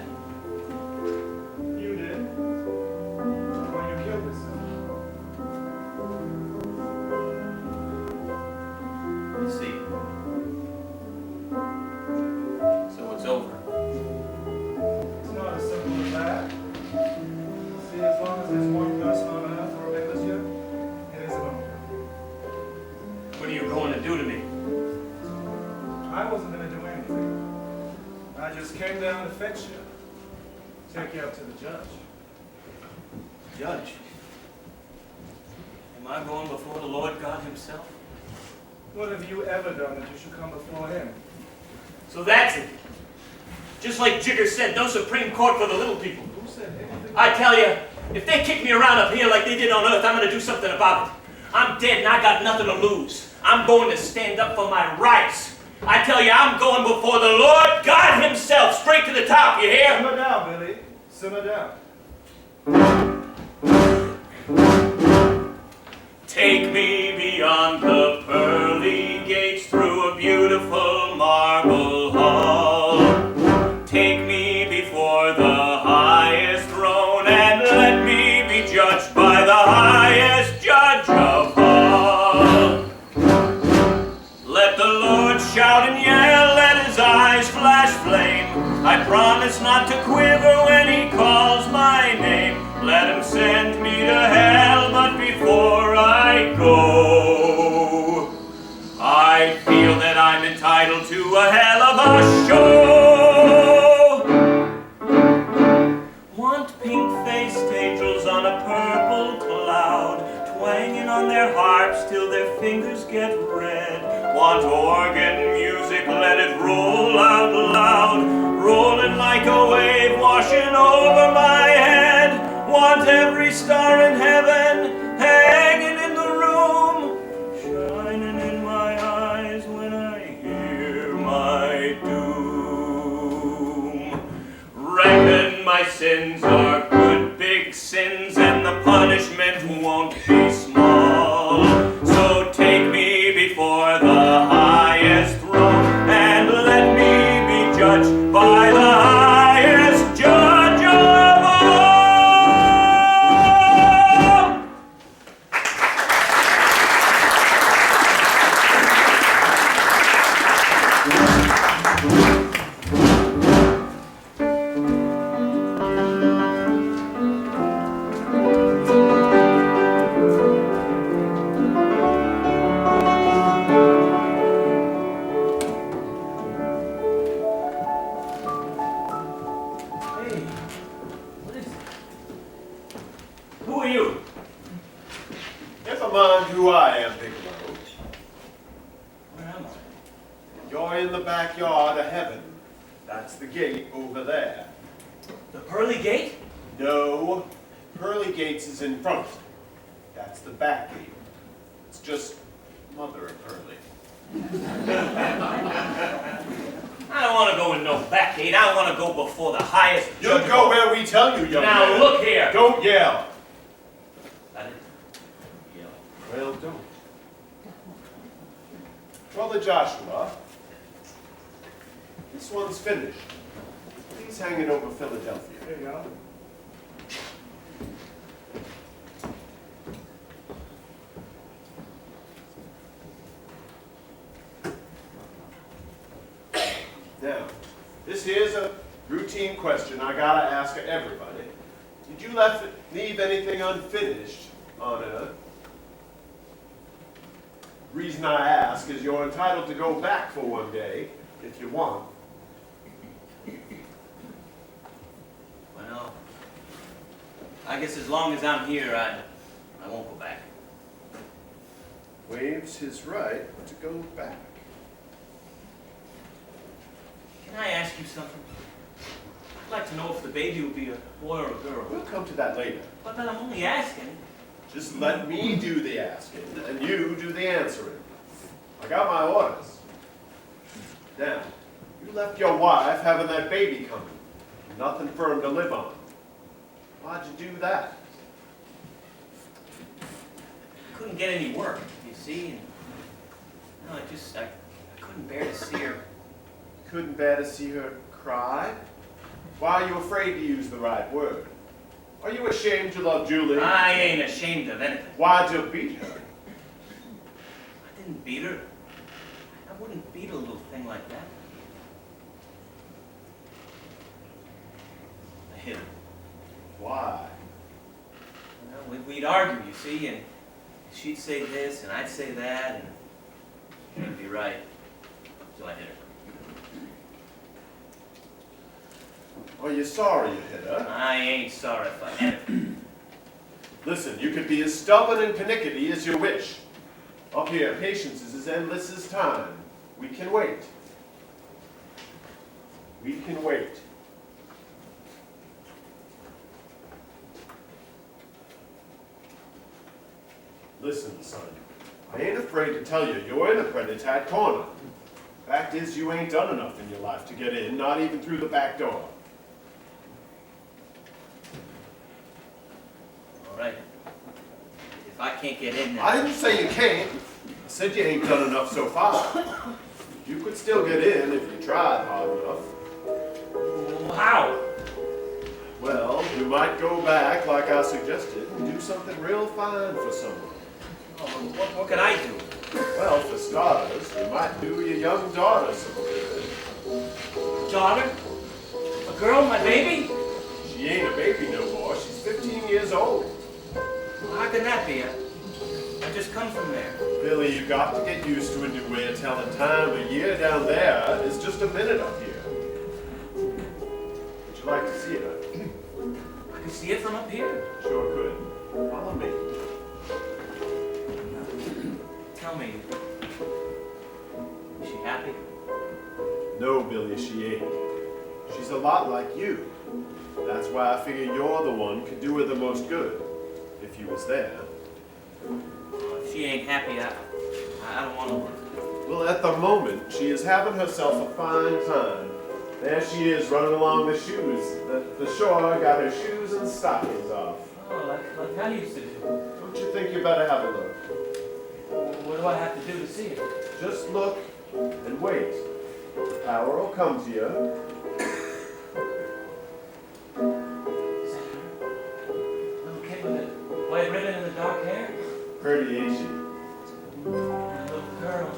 You did. When you killed yourself. I see. So it's over. It's not as simple as that. See, as long as there's one person on earth who remembers you, it isn't over. What are you going to do to me? I wasn't going to do anything. I just came down to fetch you. Take you up to the judge. Judge? Am I going before the Lord God himself? What have you ever done that you should come before him? So that's it. Just like Jigger said, no Supreme Court for the little people. Who said anything? I tell you, if they kick me around up here like they did on Earth, I'm going to do something about it. I'm dead and I got nothing to lose. I'm going to stand up for my rights. I tell you, I'm going before the Lord God himself, straight to the top, you hear? Simmer down, Billy. Simmer down. Take me beyond the pearly gates through a beautiful marble hall. Take me before the highest throne and let me be judged by the highest judge of all. Let the Lord shout and yell, let his eyes flash flame. I promise not to quiver when he calls my name. Let him send me to hell, but before I go, I feel that I'm entitled to a hell of a show. Want pink-faced angels on a purple cloud, twanging on their harps till their fingers get red. Want organ music, let it roll out loud, rolling like a wave washing over my head. Want every star in heaven hanging in the room, shining in my eyes when I hear my doom. Reckon my sins are good big sins and the punishment won't be small. So take me before the highest throne and let me be judged by the highest judge of all. Hey, what is it? Who are you? Never mind who I am, Bigelow. Where am I? You're in the backyard of heaven. That's the gate over there. The pearly gate? No, Pearly Gates is in front. That's the back gate. It's just Mother of Pearly. I don't want to go in no back gate. I want to go before the highest You'll judge. go where we tell you, young Now man. look here. Don't yell. That is- Yeah. Well, don't. Brother Joshua, this one's finished. Please hang it over Philadelphia. There you go. Now, this here's a routine question I gotta ask of everybody. Did you leave anything unfinished on Earth? Reason I ask is you're entitled to go back for one day, if you want. Well, I guess as long as I'm here, I I won't go back. Waives his right to go back. Can I ask you something? I'd like to know if the baby will be a boy or a girl. We'll come to that later. But I'm only asking. Just let me do the asking, and you do the answering. I got my orders. Now, you left your wife having that baby coming. Nothing for him to live on. Why'd you do that? I couldn't get any work, you see, and no, I couldn't bear to see her. Couldn't bear to see her cry? Why are you afraid to use the right word? Are you ashamed to love Julie? I ain't ashamed of anything. Why'd you beat her? I didn't beat her. I wouldn't beat a little thing like that. I hit her. Why? Well, we'd argue, you see, and she'd say this, and I'd say that, and she'd be right. So I hit her. Are you sorry you hit her? I ain't sorry if I hit her. Listen, you could be as stubborn and pernickety as you wish. Up here, patience is as endless as time. We can wait. We can wait. Listen, son, I ain't afraid to tell you you're in a pretty tight corner. Fact is, you ain't done enough in your life to get in, not even through the back door. All right. If I can't get in, then I didn't say you can't. I said you ain't done enough so far. You could still get in if you tried hard enough. Well, how? Well, you might go back, like I suggested, and do something real fine for someone. Oh, what could I do? Well, for starters, you might do your young daughter some good. Daughter? A girl? My baby? She ain't a baby no more. She's 15 years old. Well, how can that be? I just come from there. Billy, you got to get used to a new way of telling time. A year down there is just a minute up here. Would you like to see her? I can see it from up here. Sure could. Follow me. Tell me, is she happy? No, Billy, she ain't. She's a lot like you. That's why I figure you're the one could do her the most good, if you was there. Well, if she ain't happy, I don't want to work. Well, at the moment, she is having herself a fine time. There she is, running along the shoes. The shore got her shoes and stockings off. Oh, like I used to do. Don't you think you better have a look? What do I have to do to see it? Just look and wait. The power will come to you. Is that her? Little kid with a white ribbon and the dark hair? Pretty, ain't she? Little girl.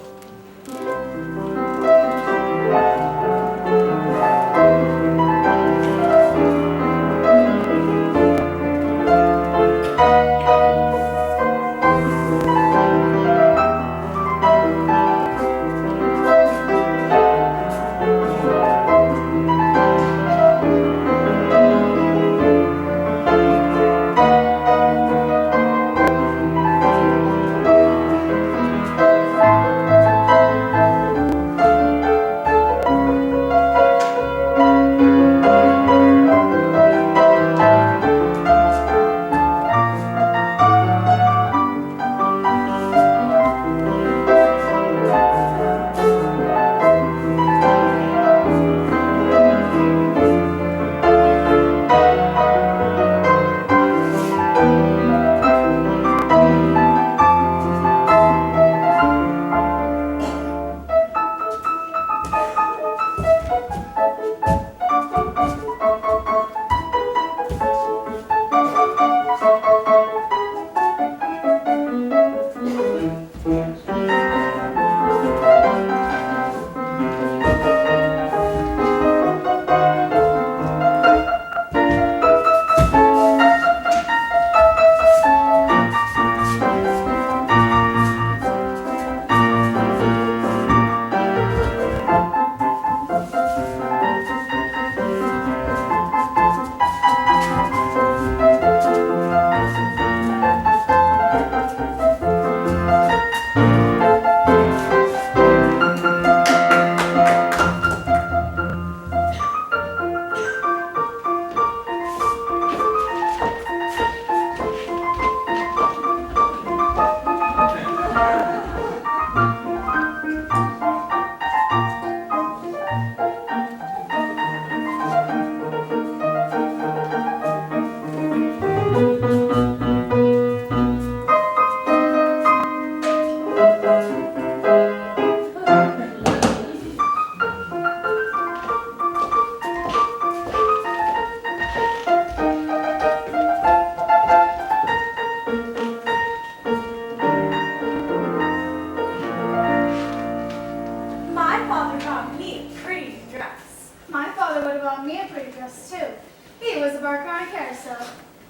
a barker on a carousel.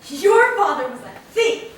Your father was a thief!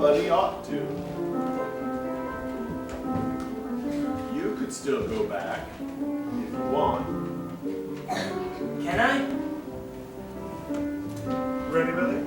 somebody ought to. You could still go back if you want. Can I? Ready, Billy?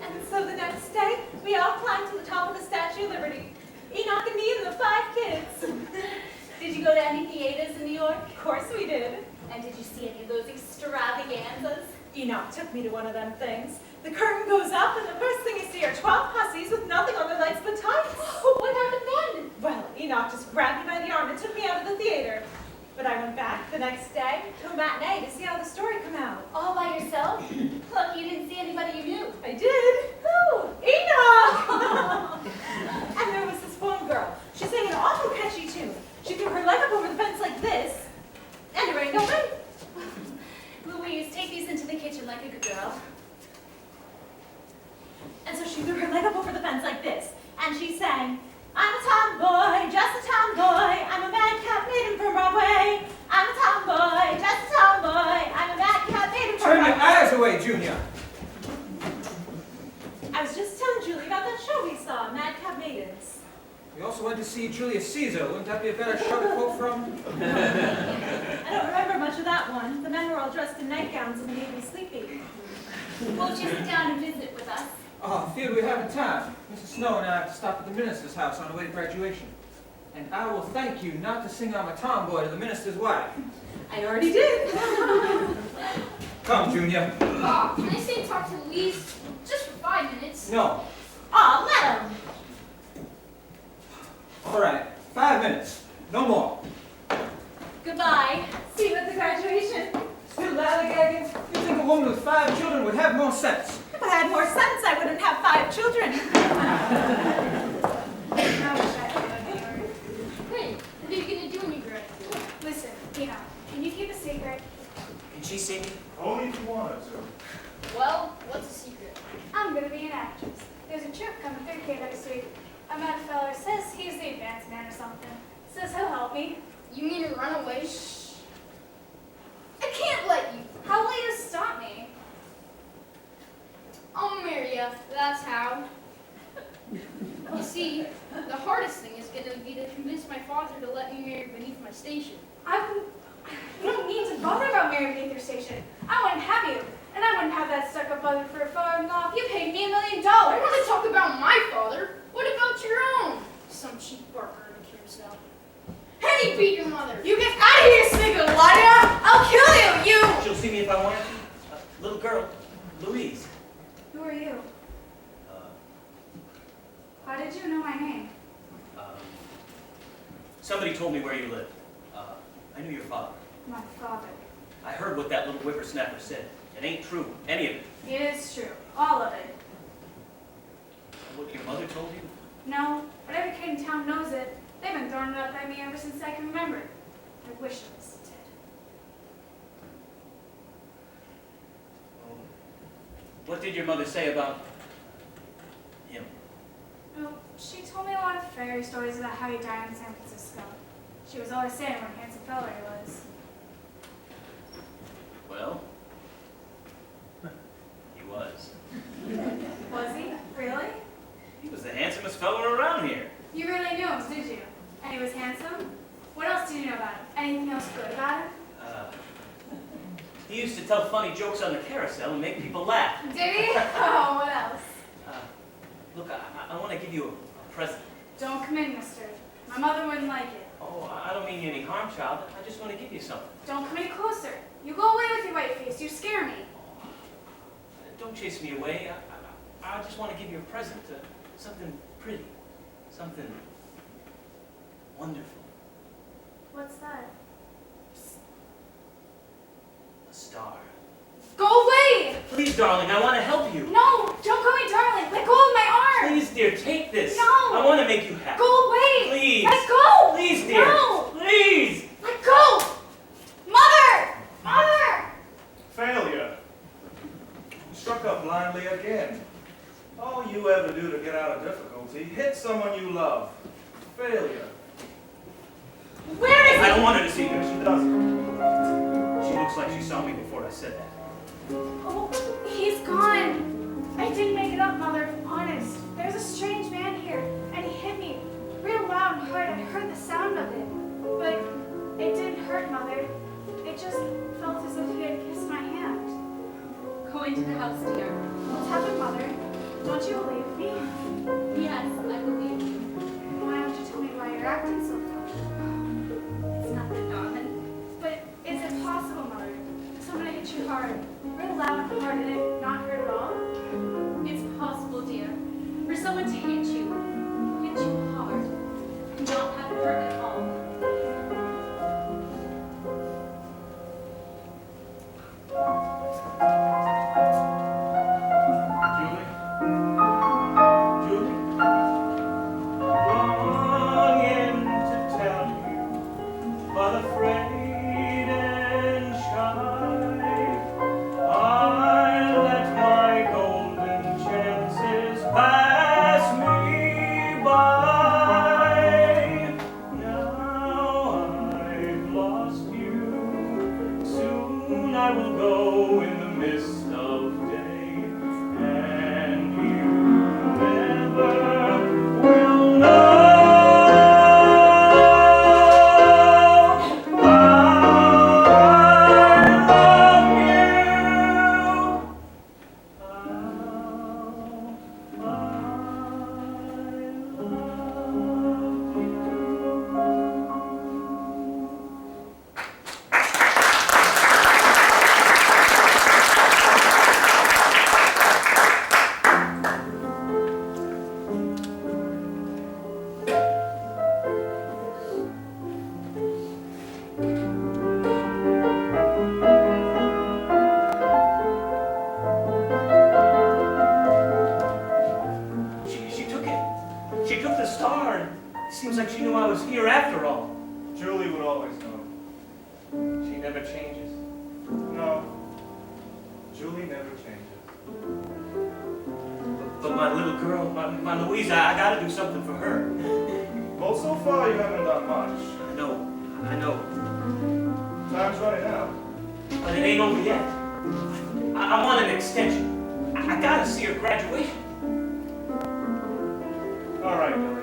And so the next day, we all climbed to the top of the Statue of Liberty. Enoch and me and the 5 kids. Did you go to any theaters in New York? Of course we did. And did you see any of those extravaganzas? Enoch took me to one of them things. The curtain goes up, and the first thing you see are 12 hussies with nothing on their legs but tights. What happened then? Well, Enoch just grabbed me by the arm and took me out of the theater. But I went back the next day to a matinee to see how the story come out. All by yourself? Look, you didn't see anybody you knew. I did. Who? Enoch! And there was this one girl. She sang an awful catchy tune. She threw her leg up over the fence like this, and it rained no rain. Louise, take these into the kitchen like a good girl. And so she threw her leg up over the fence like this, and she sang, I'm a tomboy, just a tomboy, I'm a madcap maiden from Broadway. I'm a tomboy, just a tomboy, I'm a madcap maiden from Turn your Broadway. eyes away, Junior. I was just telling Julie about that show we saw, Madcap Maidens. We also went to see Julius Caesar. Wouldn't that be a better show to quote from? I don't remember much of that one. The men were all dressed in nightgowns and they made me sleepy. Won't you sit down and visit with us? Oh, feared we haven't time. Mrs. Snow and I have to stop at the minister's house on the way to graduation. And I will thank you not to sing I'm a tomboy to the minister's wife. I already did. Come, Junior. Aw, can I stay and talk to Louise? Just for 5 minutes. No. Aw, let him. All right, 5 minutes. No more. Goodbye. See you at the graduation. Still lollygagging? You think a woman with 5 children would have more sense? If I had more sense, I wouldn't have 5 children. Hey, what are you gonna do when you grow up? Listen, Tina, can you keep a secret? Can she see me? Only if you want her to. Well, what's the secret? I'm gonna be an actress. There's a trip coming through here next week. I met a fella, says he's the advanced man or something. Says he'll help me. You mean to run away? Shh. I can't let you. How will you stop me? I'll marry you. That's how. You see, the hardest thing is going to be to convince my father to let me marry beneath my station. You don't need to bother about marrying beneath your station. I wouldn't have you. And I wouldn't have that stuck-up bugger for a father-in-law if you paid me $1 million. I want to talk about my father. What about your own? Some cheap barker in a carousel. Hey, beat your mother. You get out of here, Snigger, liar! I'll kill you, you! She'll see me if I want her to. Little girl, Louise. Who are you? Uh, How did you know my name? Somebody told me where you lived. I knew your father. My father. I heard what that little whippersnapper said. It ain't true, any of it. It is true. All of it. What your mother told you? No, but every kid in town knows it. They've been throwing it up at me ever since I can remember. I wish I was dead. What did your mother say about him? Well, she told me a lot of fairy stories about how he died in San Francisco. She was always saying what a handsome fella he was. Well, he was. Was he? Really? He was the handsomest fellow around here. You really knew him, did you? And he was handsome? What else did you know about him? Anything else good about him? He used to tell funny jokes on the carousel and make people laugh. Did he? Oh, what else? Look, I want to give you a present. Don't come in, mister. My mother wouldn't like it. Oh, I don't mean you any harm, child. I just want to give you something. Don't come any closer. You go away with your white face. You scare me. Don't chase me away. I just want to give you a present. Something pretty. Something wonderful. What's that? A star. Go away! Please, darling, I want to help you. No! Don't go take this. No. I want to make you happy. Go away. Please. Let go. Please, dear. No. Please. Let go. Mother. Mother. Failure. You struck up blindly again. All you ever do to get out of difficulty, hit someone you love. Failure. Where is I he? don't want her to see me. She doesn't. She looks like she saw me before I said that. Oh, he's gone. I didn't make it up, Mother. Honest. There's a strange man here, and he hit me real loud and hard. I heard the sound of it, but it didn't hurt, Mother. It just felt as if he had kissed my hand. Go into the house, dear. What's happened, Mother? Don't you believe me? Yes, I believe you. Why don't you tell me why you're acting so funny? It's nothing, darling. But is it possible, Mother? Someone hit you hard, real loud and hard, and it not hurt at all? It's possible, dear, for someone to hit you hard, and not have it hurt at all. Julie? Longing to tell you, but afraid and shy. I let my golden chances pass me by. Now I've lost you. Soon I will go in the mist of day, and you never will know. She took it. She took the star. It seems like she knew I was here after all. Julie would always know. She never changes. No, Julie never changes. But my little girl, my Louisa, I gotta do something for her. Well, so far you haven't done much. I know. Time's running out. But it ain't over yet. I want an extension. I gotta see her graduation. All right, Billy.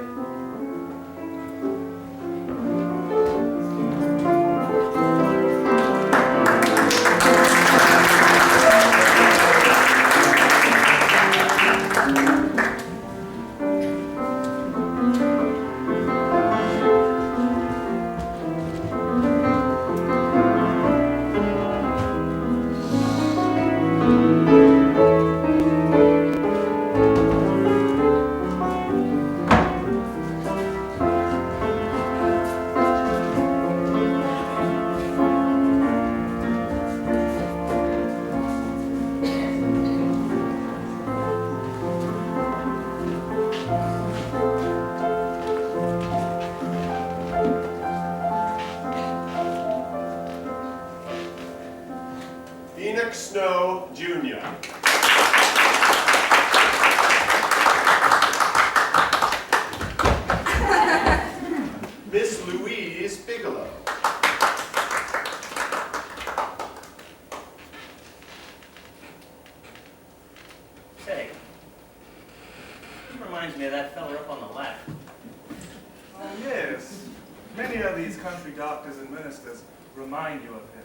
Phoenix Snow, Jr. Miss Louise Bigelow. Say, he reminds me of that fella up on the left. Oh, yes. Many of these country doctors and ministers remind you of him.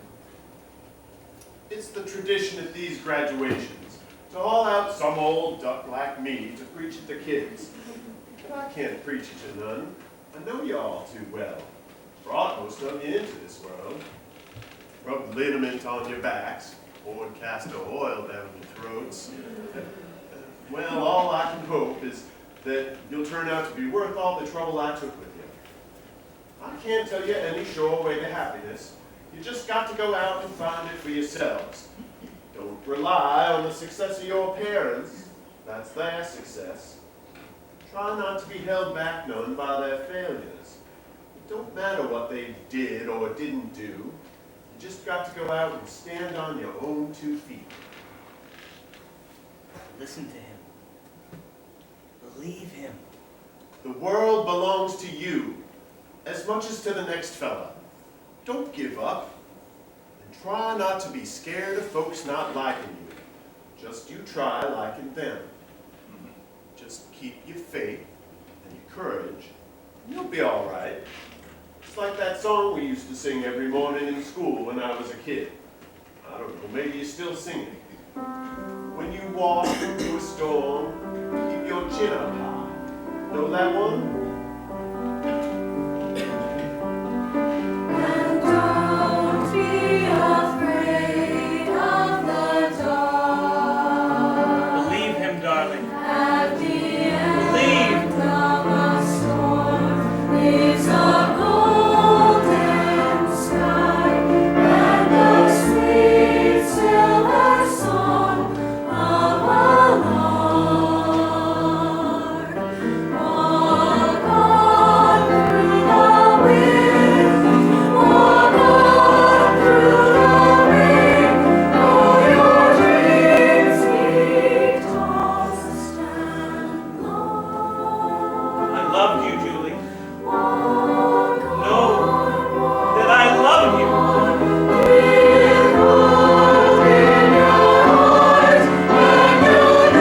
It's the tradition at these graduations to haul out some old duck like me to preach at the kids. But I can't preach it to none. I know y'all too well. Brought most of you into this world. Rubbed liniment on your backs, poured castor oil down your throats. Well, all I can hope is that you'll turn out to be worth all the trouble I took with you. I can't tell you any sure way to happiness. You just got to go out and find it for yourselves. Don't rely on the success of your parents. That's their success. Try not to be held back none by their failures. It don't matter what they did or didn't do. You just got to go out and stand on your own 2 feet. Listen to him. Believe him. The world belongs to you as much as to the next fella. Don't give up. And try not to be scared of folks not liking you. Just you try liking them. Just keep your faith and your courage, and you'll be all right. It's like that song we used to sing every morning in school when I was a kid. I don't know, maybe you still sing it. When you walk through a storm, keep your chin up high. Know that one? And don't be afraid of the dark. Believe him, darling. At the Believe. end of a storm is a golden sky and the sweet silver song of a lark. Walk on through the wind, walk on through the rain, though your dreams be tossed and blown. I loved you, Julie. Walk Know that I love you. with hope in your heart, and you'll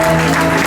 Thank you.